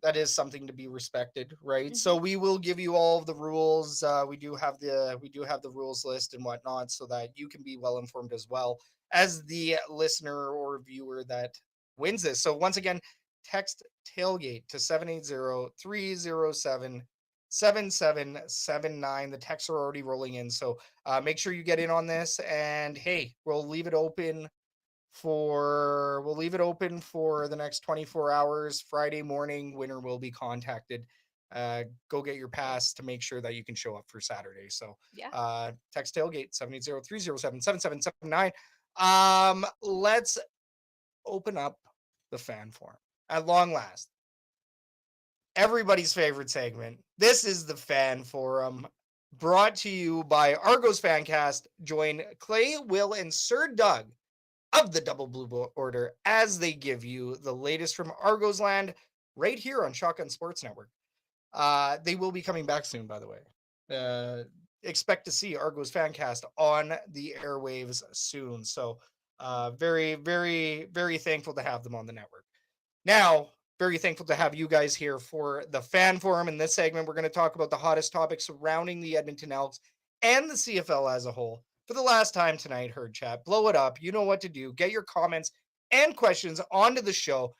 that is something to be respected, right? So we will give you all of the rules. We do have the rules list and whatnot, so that you can be well informed as well as the listener or viewer that wins this. So once again, text tailgate to 780-307-7779. The texts are already rolling in, so make sure you get in on this. And hey, we'll leave it open for the next 24 hours. Friday morning, winner will be contacted. Go get your pass to make sure that you can show up for Saturday. So text tailgate 780-307-7779. Let's open up the fan forum at long last. Everybody's favorite segment. This is the fan forum, brought to you by Argos Fancast. Join Clay, Will, and Sir Doug of the Double Blue Order as they give you the latest from Argos land right here on Shotgun Sports Network. They will be coming back soon, by the way. Expect to see Argos Fancast on the airwaves soon. So very, very, very thankful to have them on the network. Now, very thankful to have you guys here for the fan forum. In this segment, we're going to talk about the hottest topics surrounding the Edmonton Elks and the CFL as a whole. For the last time tonight, Herd Chat, blow it up. You know what to do. Get your comments and questions onto the show,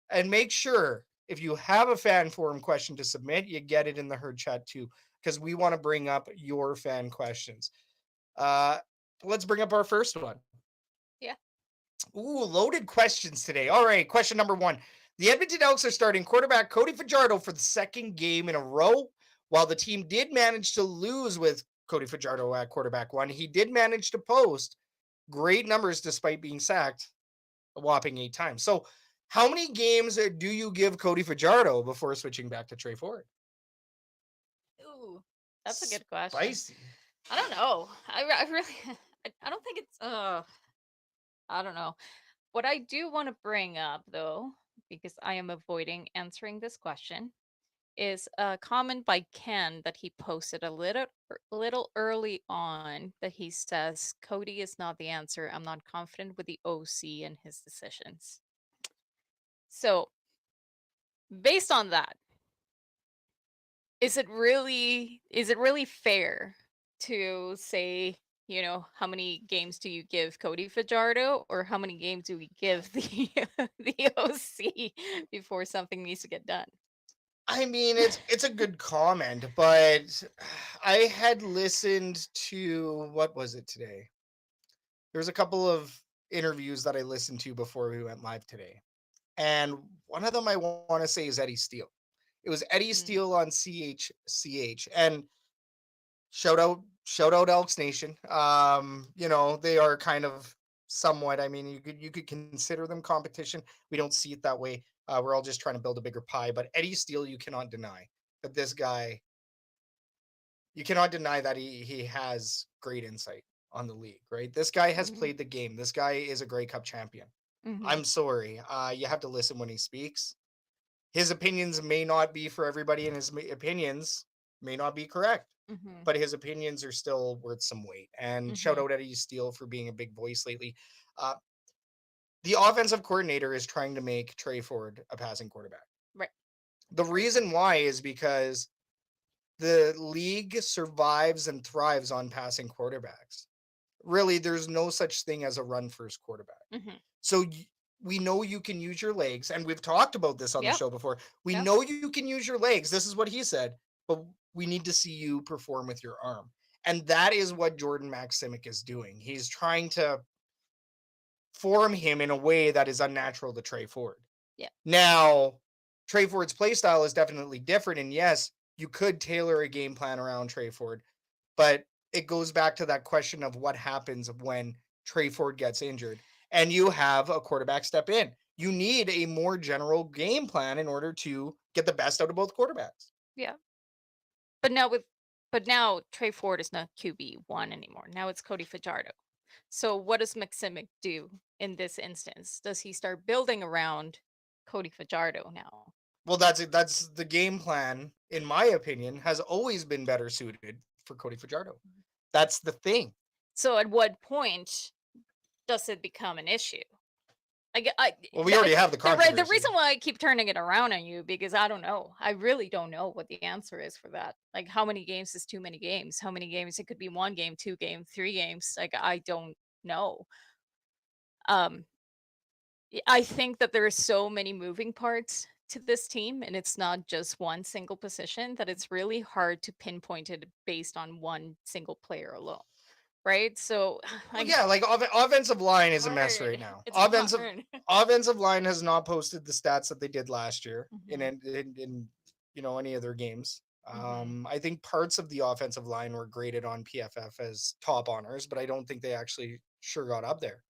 and make sure if you have a fan forum question to submit, you get it in the Herd Chat too, because we want to bring up your fan questions. Let's bring up our first one. Yeah. Ooh, loaded questions today. All right, question number 1. The Edmonton Elks are starting quarterback Cody Fajardo for the second game in a row. While the team did manage to lose with Cody Fajardo at quarterback 1, he did manage to post great numbers despite being sacked a whopping 8 times. So how many games do you give Cody Fajardo before switching back to Trey Ford? Ooh, that's a good question. Spicy. I don't know. I really, I don't think it's, I don't know. What I do want to bring up, though, because I am avoiding answering this question, is a comment by Ken that he posted a little early on, that he says, Cody is not the answer. I'm not confident with the OC and his decisions. So, based on that, is it really fair to say, how many games do you give Cody Fajardo, or how many games do we give the OC before something needs to get done? I mean, it's a good comment, but I had listened to, what was it today? There was a couple of interviews that I listened to before we went live today. and one of them I want to say is Eddie Steele. It was Eddie Steele on CHCH, and shout out Elks Nation. They are kind of somewhat. I mean, you could consider them competition. We don't see it that way. We're all just trying to build a bigger pie. But Eddie Steele, you cannot deny that this guy. You cannot deny that he has great insight on the league, right? This guy has played the game. This guy is a Grey Cup champion. I'm sorry. You have to listen when he speaks. His opinions may not be for everybody, and his opinions may not be correct. But his opinions are still worth some weight. And shout out Eddie Steele for being a big voice lately. The offensive coordinator is trying to make Trey Ford a passing quarterback. Right. The reason why is because the league survives and thrives on passing quarterbacks. Really, there's no such thing as a run-first quarterback. So we know you can use your legs, and we've talked about this on the show before. We know you can use your legs. This is what he said, but we need to see you perform with your arm. And that is what Jordan Maximic is doing. He's trying to form him in a way that is unnatural to Trey Ford. Yeah. Now, Trey Ford's play style is definitely different, and yes, you could tailor a game plan around Trey Ford, but it goes back to that question of what happens when Trey Ford gets injured and you have a quarterback step in. You need a more general game plan in order to get the best out of both quarterbacks. Yeah. But now Trey Ford is not QB1 anymore. Now it's Cody Fajardo. So what does Maximic do in this instance? Does he start building around Cody Fajardo now? Well, that's the game plan, in my opinion, has always been better suited for Cody Fajardo. That's the thing. So at what point does it become an issue? Well, we already have the controversy. The reason why I keep turning it around on you, because I don't know. I really don't know what the answer is for that. Like, how many games is too many games? How many games? It could be 1 game, 2 games, 3 games. Like, I don't know. I think that there are so many moving parts to this team, and it's not just one single position, that it's really hard to pinpoint it based on one single player alone. Right? So offensive line is a mess right now. Offensive line has not posted the stats that they did last year in any of their games. I think parts of the offensive line were graded on PFF as top honors, but I don't think they actually sure got up there.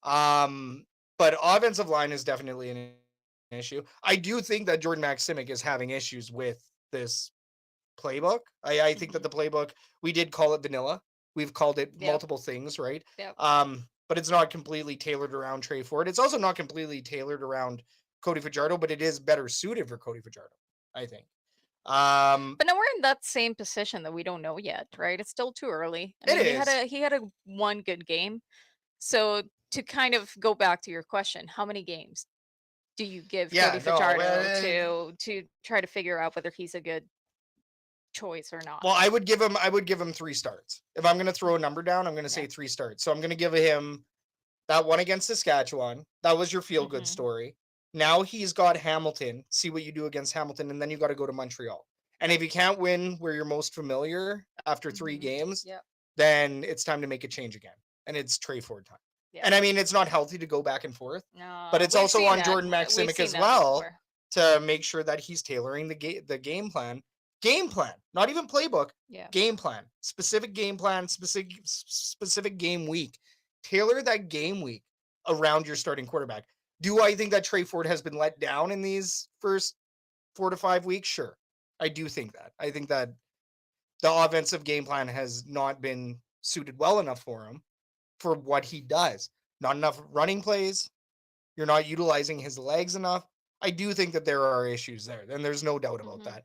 But offensive line is definitely an issue. I do think that Jordan Maximic is having issues with this playbook. I think that the playbook, we did call it vanilla. We've called it multiple things, right? Yep. But it's not completely tailored around Trey Ford. It's also not completely tailored around Cody Fajardo, but it is better suited for Cody Fajardo, I think. But now we're in that same position that we don't know yet, right? It's still too early. He had a one good game. So to kind of go back to your question, how many games do you give Cody Fajardo to try to figure out whether he's a good choice or not? Well, I would give him 3 starts. If I'm going to throw a number down, I'm going to say 3 starts. So I'm going to give him that one against Saskatchewan. That was your feel good story. Now he's got Hamilton. See what you do against Hamilton, and then you got to go to Montreal. And if you can't win where you're most familiar after 3 games, then it's time to make a change again. And it's Trey Ford time. Yeah. And I mean, it's not healthy to go back and forth, but it's also on Jordan Maximic as well to make sure that he's tailoring the game plan. Game plan, not even playbook. Game plan, specific game plan, specific game week. Tailor that game week around your starting quarterback. Do I think that Trey Ford has been let down in these first 4 to 5 weeks? Sure, I do think that. I think that the offensive game plan has not been suited well enough for him for what he does. Not enough running plays. You're not utilizing his legs enough. I do think that there are issues there, and there's no doubt about that.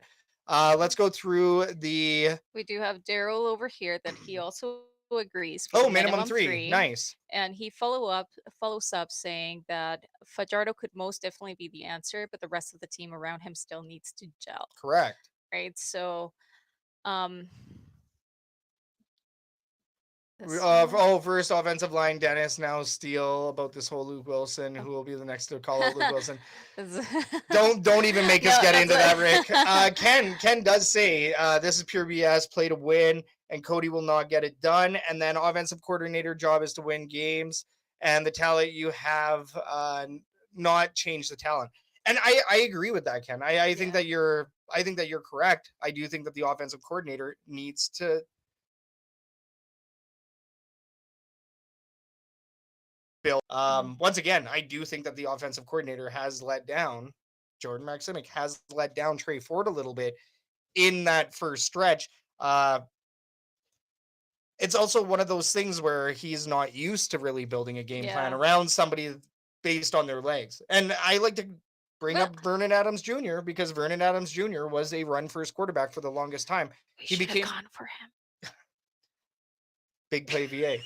Let's go through the... We do have Daryl over here that he also agrees. Minimum three. Nice. And he follows up saying that Fajardo could most definitely be the answer, but the rest of the team around him still needs to gel. Correct. Right. So, first offensive line, Dennis, now Steele about this whole Luke Wilson, who will be the next to call out Luke Wilson. Don't even make us get into that, Rick. Ken does say this is pure BS, play to win, and Cody will not get it done. And then offensive coordinator job is to win games, and the talent you have not change the talent. And I agree with that, Ken. I think that you're correct. I do think that the offensive coordinator needs to build. Once again, I do think that the offensive coordinator has let down Jordan Marksimic, has let down Trey Ford a little bit in that first stretch. It's also one of those things where he's not used to really building a game plan around somebody based on their legs. And I like to bring up Vernon Adams Jr. because Vernon Adams Jr. was a run-first quarterback for the longest time. He became gone for him. Big play VA.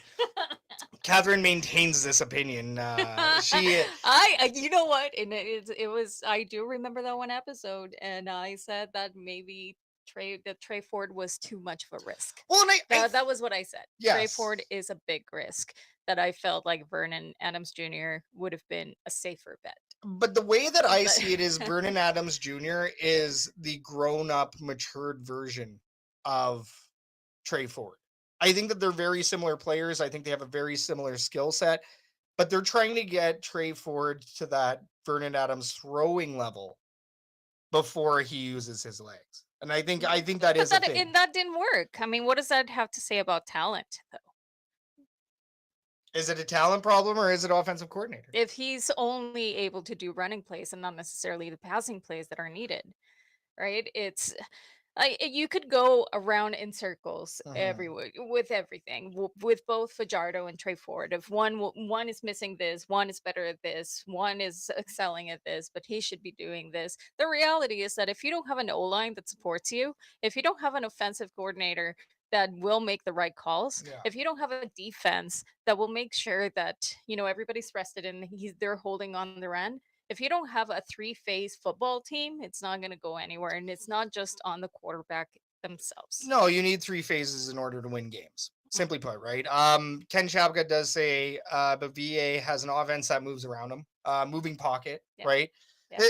Catherine maintains this opinion. You know what? And it was. I do remember that one episode, and I said that maybe Trey Ford was too much of a risk. Well, and that was what I said. Yes. Trey Ford is a big risk that I felt like Vernon Adams Jr. would have been a safer bet. But the way that I see it is Vernon Adams Jr. is the grown-up, matured version of Trey Ford. I think that they're very similar players. I think they have a very similar skill set, but they're trying to get Trey Ford to that Vernon Adams throwing level before he uses his legs. And I think that is a thing. And that didn't work. I mean, what does that have to say about talent, though? Is it a talent problem or is it offensive coordinator? If he's only able to do running plays and not necessarily the passing plays that are needed, right? It's you could go around in circles everywhere with everything, with both Fajardo and Trey Ford. If one is missing this, one is better at this, one is excelling at this, but he should be doing this. The reality is that if you don't have an O-line that supports you, if you don't have an offensive coordinator that will make the right calls, if you don't have a defense that will make sure that everybody's rested and they're holding on their end, if you don't have a three-phase football team, it's not going to go anywhere. And it's not just on the quarterback themselves. No, you need three phases in order to win games. Simply put, right? Ken Chapka does say, but VA has an offense that moves around him, moving pocket, right? Yeah.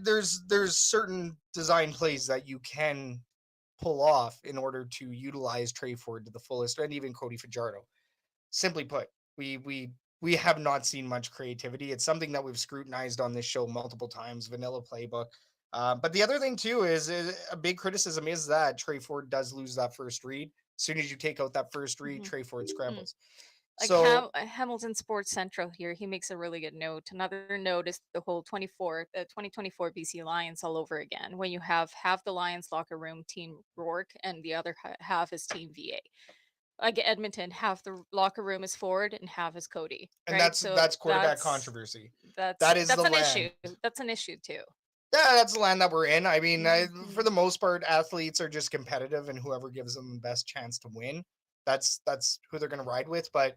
There's certain design plays that you can pull off in order to utilize Trey Ford to the fullest, and even Cody Fajardo. Simply put, we have not seen much creativity. It's something that we've scrutinized on this show multiple times, vanilla playbook. But the other thing too is a big criticism is that Trey Ford does lose that first read. As soon as you take out that first read, Trey Ford scrambles. Like So Hamilton Sports Central here, he makes a really good note. Another note is the whole 2024 BC Lions all over again. When you have half the Lions locker room Team Rourke and the other half is Team VA. Like Edmonton, half the locker room is Ford and half is Cody. And right? that's quarterback controversy. That's an issue. That's an issue too. Yeah, that's the land that we're in. I mean, for the most part, athletes are just competitive, and whoever gives them the best chance to win, that's who they're going to ride with. But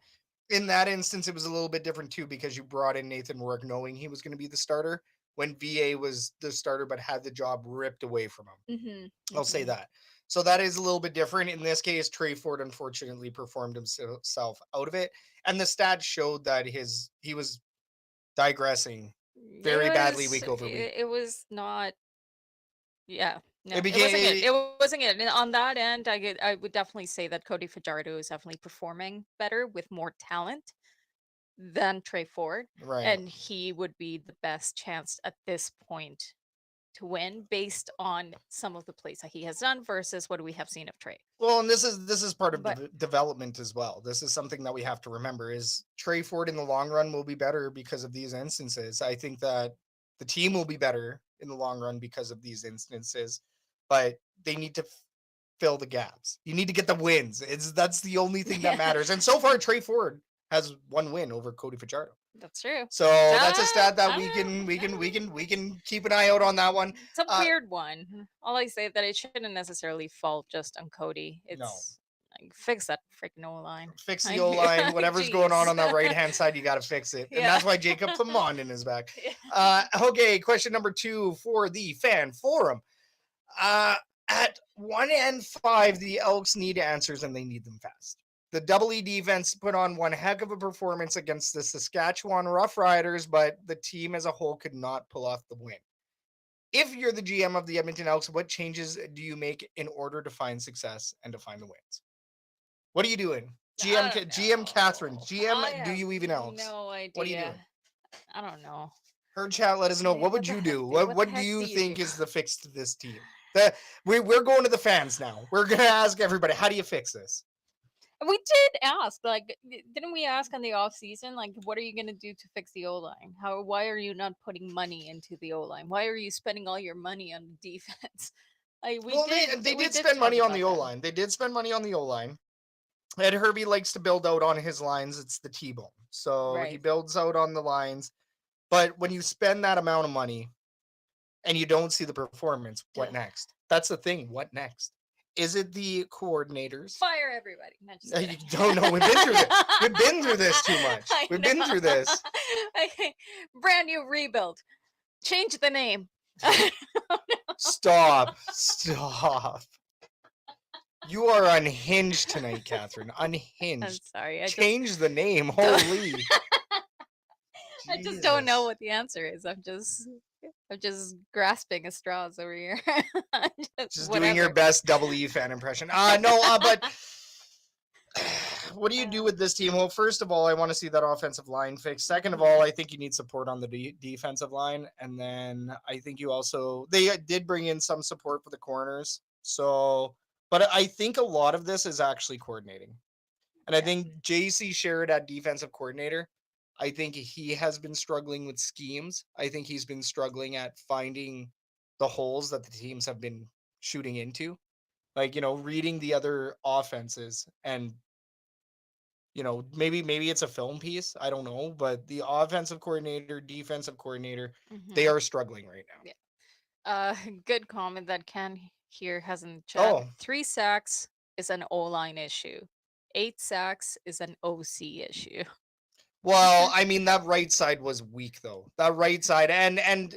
in that instance, it was a little bit different too, because you brought in Nathan Rourke knowing he was going to be the starter when VA was the starter but had the job ripped away from him. I'll say that. So that is a little bit different. In this case, Trey Ford unfortunately performed himself out of it. And the stats showed that he was digressing very badly week over week. It was not, no, it wasn't good. And on that end, I would definitely say that Cody Fajardo is definitely performing better with more talent than Trey Ford. Right. And he would be the best chance at this point to win based on some of the plays that he has done versus what we have seen of Trey. Well, and this is part of development as well. This is something that we have to remember is Trey Ford in the long run will be better because of these instances. I think that the team will be better in the long run because of these instances, but they need to fill the gaps. You need to get the wins. That's the only thing that matters. And so far, Trey Ford has one win over Cody Fajardo. That's true. So that's a stat that we can keep an eye out on that one. It's a weird one. All I say that it shouldn't necessarily fall just on Cody. It's like, fix that freaking O-line. Fix the O-line. Whatever's going on that right-hand side, you got to fix it. And that's why Jacob Clement is back. Okay, question number 2 for the fan forum. At 1 and 5, the Elks need answers and they need them fast. The Double E defense put on one heck of a performance against the Saskatchewan Roughriders, but the team as a whole could not pull off the win. If you're the GM of the Edmonton Elks, what changes do you make in order to find success and to find the wins? What are you doing? GM Catherine, GM, do you even Elks? No idea. What are you doing? I don't know. Herd chat, let us know. Hey, What what would the you heck, do? dude? What What what the do heck you do you think do? is the fix to this team? We're going to the fans now. We're gonna ask everybody, how do you fix this? We did ask, like, didn't we ask on the off season, like, what are you gonna do to fix the O line? Why are you not putting money into the O line? Why are you spending all your money on defense? Like, Well, they did spend money on the O line. They did spend money on the O line. Ed Herbie likes to build out on his lines. It's the T-bone, so he builds out on the lines. But when you spend that amount of money and you don't see the performance, what next? That's the thing. What next? Is it the coordinators? Fire everybody. No, just kidding. You don't know. We've been through this. We've been through this too much. We've been through this. Brand new rebuild. Change the name. Stop. You are unhinged tonight, Catherine. Unhinged. I'm sorry. Change the name. Holy. I just don't know what the answer is. I'm just grasping at straws over here. just doing your best Double E fan impression. But what do you do with this team? Well, first of all, I want to see that offensive line fixed. Second of all, I think you need support on the defensive line. And then I think they did bring in some support for the corners. So, but I think a lot of this is actually coordinating. And I think JC Sherrod at defensive coordinator, I think he has been struggling with schemes. I think he's been struggling at finding the holes that the teams have been shooting into. Like, reading the other offenses and, maybe it's a film piece. I don't know. But the offensive coordinator, defensive coordinator, they are struggling right now. Yeah. Good comment that Ken here has in chat. 3 sacks is an O-line issue. 8 sacks is an OC issue. Well, I mean, that right side was weak, though. That right side. And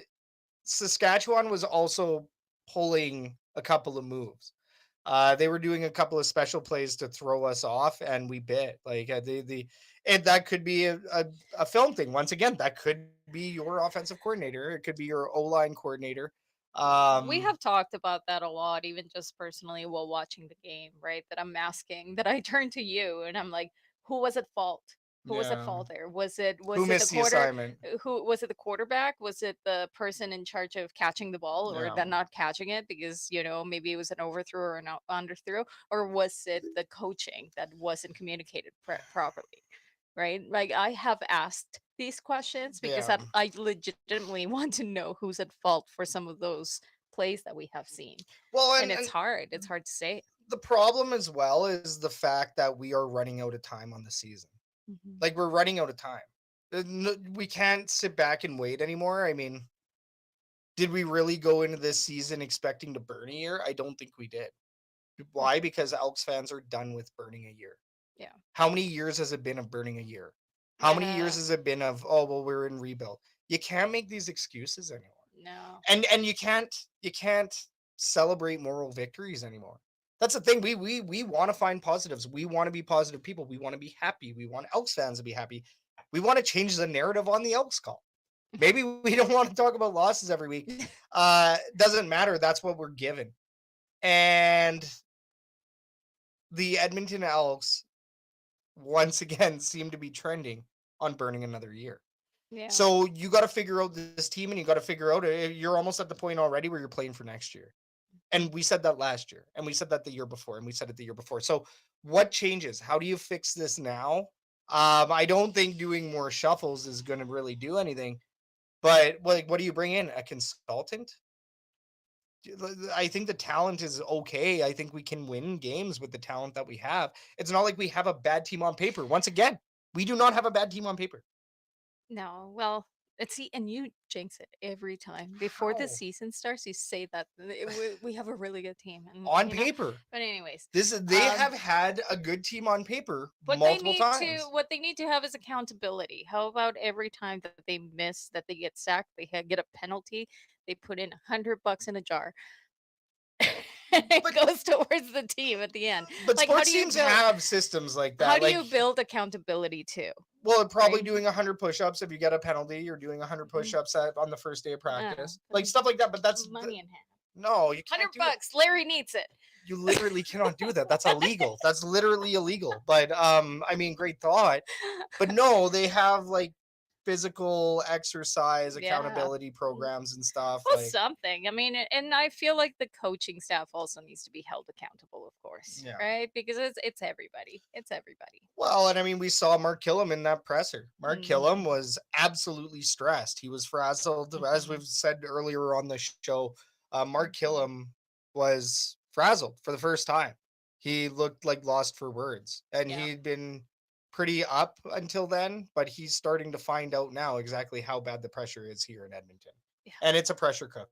Saskatchewan was also pulling a couple of moves. They were doing a couple of special plays to throw us off, and we bit. Like, that could be a film thing. Once again, that could be your offensive coordinator. It could be your O-line coordinator. We have talked about that a lot, even just personally while watching the game, right? That I'm asking, that I turn to you, and I'm like, who was at fault? Who was at fault there? Was it the assignment? Who was it? The quarterback? Was it the person in charge of catching the ball, or then not catching it because maybe it was an overthrow or an underthrow, or was it the coaching that wasn't communicated properly? Right? Like, I have asked these questions because I legitimately want to know who's at fault for some of those plays that we have seen. Well, and it's hard. It's hard to say. The problem as well is the fact that we are running out of time on the season. Like, we're running out of time. We can't sit back and wait anymore. I mean, did we really go into this season expecting to burn a year? I don't think we did. Why? Because Elks fans are done with burning a year. Yeah. How many years has it been of burning a year? How many years has it been of, we're in rebuild? You can't make these excuses anymore. No. And you can't celebrate moral victories anymore. That's the thing. We want to find positives. We want to be positive people. We want to be happy. We want Elks fans to be happy. We want to change the narrative on the Elks Call. Maybe we don't want to talk about losses every week. Doesn't matter. That's what we're given. And the Edmonton Elks, once again, seem to be trending on burning another year. Yeah. So you got to figure out this team, and you got to figure out, you're almost at the point already where you're playing for next year. And we said that last year, and we said that the year before, and we said it the year before. So what changes? How do you fix this now? I don't think doing more shuffles is going to really do anything. But what do you bring in? A consultant? I think the talent is okay. I think we can win games with the talent that we have. It's not like we have a bad team on paper. Once again, we do not have a bad team on paper. No, well, and you jinx it every time. Before the season starts, you say that we have a really good team. And, on paper. But anyways. They have had a good team on paper multiple times. What they need to have is accountability. How about every time that they miss, that they get sacked, they get a penalty, they put in $100 in a jar. It goes towards the team at the end. But like, sports teams have systems like that. How do you build accountability too? Well, probably doing 100 push-ups. If you get a penalty, you're doing 100 push-ups on the first day of practice. Like stuff like that. But that's money in hand. No, you can't. $100. Larry needs it. You literally cannot do that. That's illegal. That's literally illegal. But I mean, great thought. But no, they have like physical exercise, accountability programs and stuff. Well, something. I mean, and I feel like the coaching staff also needs to be held accountable, of course, right? Because it's everybody. It's everybody. Well, and I mean, we saw Mark Killam in that presser. Mark Killam was absolutely stressed. He was frazzled, as we've said earlier on the show. Mark Killam was frazzled for the first time. He looked like lost for words, and he'd been pretty up until then, but he's starting to find out now exactly how bad the pressure is here in Edmonton. And it's a pressure cooker.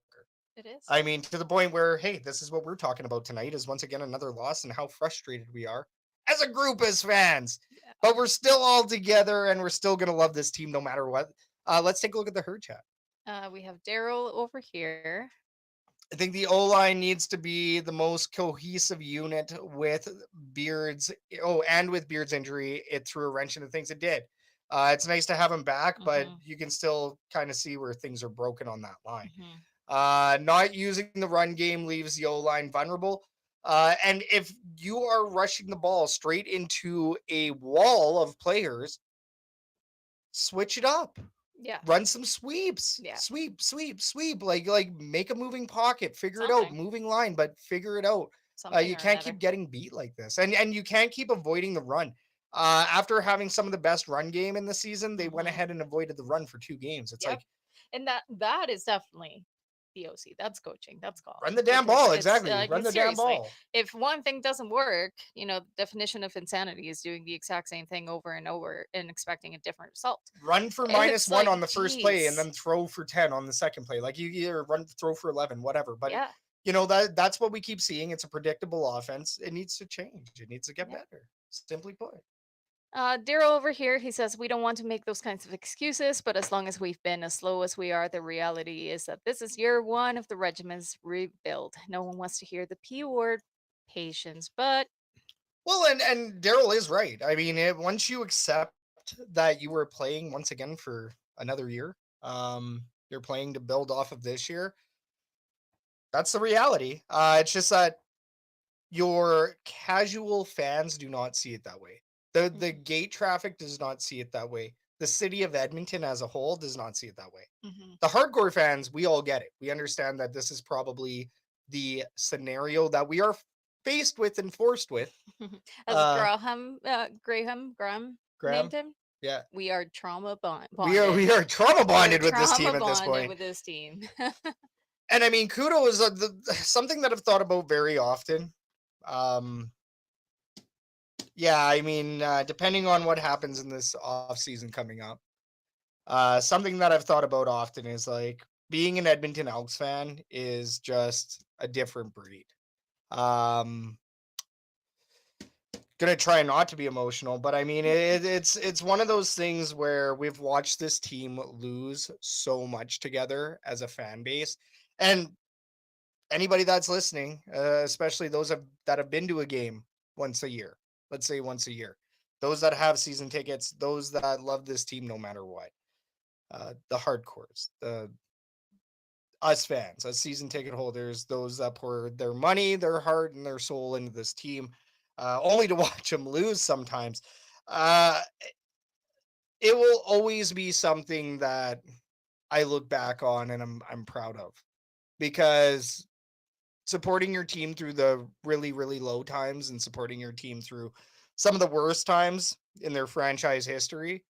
It is. I mean, to the point where, hey, this is what we're talking about tonight, is once again another loss, and how frustrated we are as a group, as fans. But we're still all together, and we're still going to love this team no matter what. Let's take a look at the herd chat. We have Daryl over here. I think the O-line needs to be the most cohesive unit with Beard's. And with Beard's injury, it threw a wrench into things. It did. It's nice to have him back, but you can still kind of see where things are broken on that line. Not using the run game leaves the O-line vulnerable. And if you are rushing the ball straight into a wall of players, switch it up. Run some sweeps. Sweep. Like make a moving pocket. Figure it out. Moving line, but figure it out. You can't keep getting beat like this. And you can't keep avoiding the run. After having some of the best run game in the season, they went ahead and avoided the run for 2 games. It's like, and that is definitely the OC. That's coaching. That's call. Run the damn ball. Exactly. Run the damn ball. If one thing doesn't work, the definition of insanity is doing the exact same thing over and over and expecting a different result. Run for -1 on the first play and then throw for 10 on the second play. Like you either throw for 11, whatever. But that's what we keep seeing. It's a predictable offense. It needs to change. It needs to get better. Simply put. Daryl over here, he says, we don't want to make those kinds of excuses, but as long as we've been as slow as we are, the reality is that this is year 1 of the regiment's rebuild. No one wants to hear the P word, patience, but... Well, and Daryl is right. I mean, once you accept that you were playing once again for another year, you're playing to build off of this year, that's the reality. It's just that your casual fans do not see it that way. The gate traffic does not see it that way. The city of Edmonton as a whole does not see it that way. The hardcore fans, we all get it. We understand that this is probably the scenario that we are faced with and forced with. As Graham named him. Yeah. We are trauma bonded. We are trauma bonded with this team at this point. With this team. And I mean, kudos is something that I've thought about very often. Yeah, I mean, depending on what happens in this off season coming up, something that I've thought about often is like being an Edmonton Elks fan is just a different breed. Gonna try not to be emotional, but I mean, it's one of those things where we've watched this team lose so much together as a fan base, and anybody that's listening, especially those that have been to a game once a year. Let's say once a year. Those that have season tickets, those that love this team no matter what. The hardcores, us fans, us season ticket holders, those that pour their money, their heart, and their soul into this team, only to watch them lose sometimes. It will always be something that I look back on and I'm proud of, because supporting your team through the really, really low times and supporting your team through some of the worst times in their franchise history.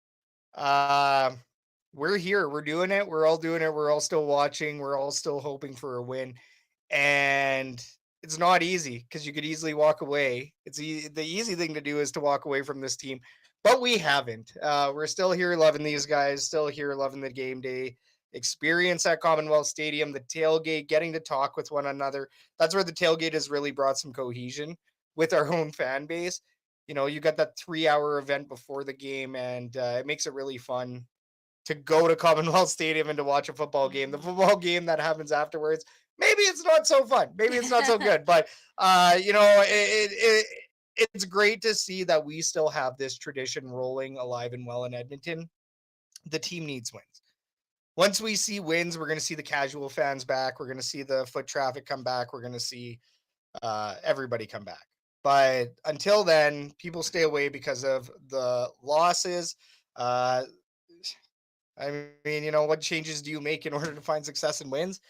We're here. We're doing it. We're all doing it. We're all still watching. We're all still hoping for a win. And it's not easy, because you could easily walk away. The easy thing to do is to walk away from this team, but we haven't. We're still here loving these guys, still here loving the game day experience at Commonwealth Stadium, the tailgate, getting to talk with one another. That's where the tailgate has really brought some cohesion with our own fan base. You got that 3-hour event before the game, and it makes it really fun to go to Commonwealth Stadium and to watch a football game. The football game that happens afterwards, maybe it's not so fun. Maybe it's not so good, but it's great to see that we still have this tradition rolling alive and well in Edmonton. The team needs wins. Once we see wins, we're going to see the casual fans back. We're going to see the foot traffic come back. We're going to see everybody come back. But until then, people stay away because of the losses. I I mean, what changes do you make in order to find success and wins?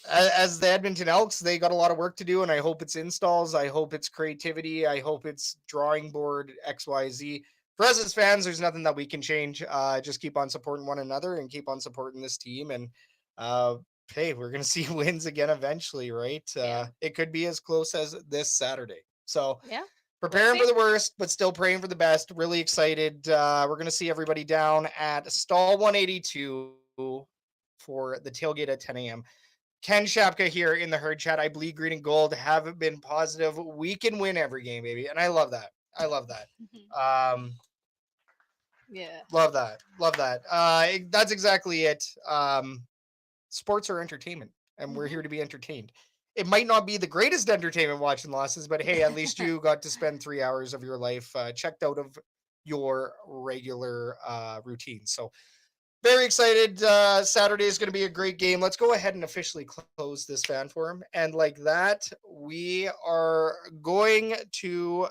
As the Edmonton Elks, they got a lot of work to do, and I hope it's installs. I hope it's creativity. I hope it's drawing board XYZ. For us as fans, there's nothing that we can change. Just keep on supporting one another and keep on supporting this team. And hey, we're gonna see wins again eventually, right? It could be as close as this Saturday. So yeah, preparing for the worst, but still praying for the best. Really excited. We're gonna see everybody down at stall 182 for the tailgate at 10 a.m. Ken Shapka here in the herd chat. I bleed green and gold. Have been positive. We can win every game, baby. And I love that. Yeah. Love that. That's exactly it. Sports are entertainment, and we're here to be entertained. It might not be the greatest entertainment watching losses, but hey, at least you got to spend 3 hours of your life checked out of your regular routine. So very excited. Saturday is going to be a great game. Let's go ahead and officially close this fan forum. And like that, we are going to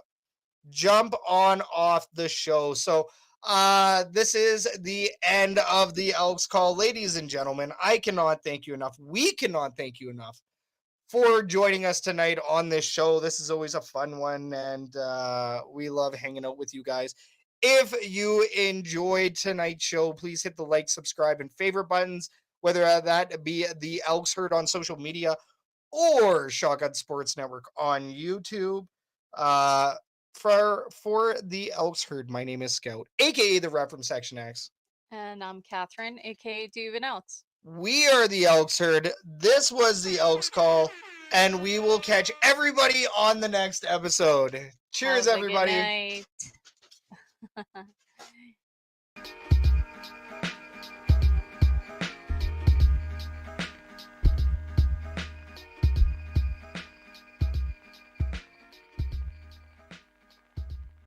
jump on off the show. So this is the end of the Elks Call. Ladies and gentlemen, I cannot thank you enough. We cannot thank you enough for joining us tonight on this show. This is always a fun one, and we love hanging out with you guys. If you enjoyed tonight's show, please hit the like, subscribe, and favorite buttons, whether that be the Elks Herd on social media or Shotgun Sports Network on YouTube. For the Elks Herd, my name is Scout, aka the rep from Section X. And I'm Catherine, aka Do Even Elks. We are the Elks Herd. This was the Elks Call, and we will catch everybody on the next episode. Cheers, everybody. Good night.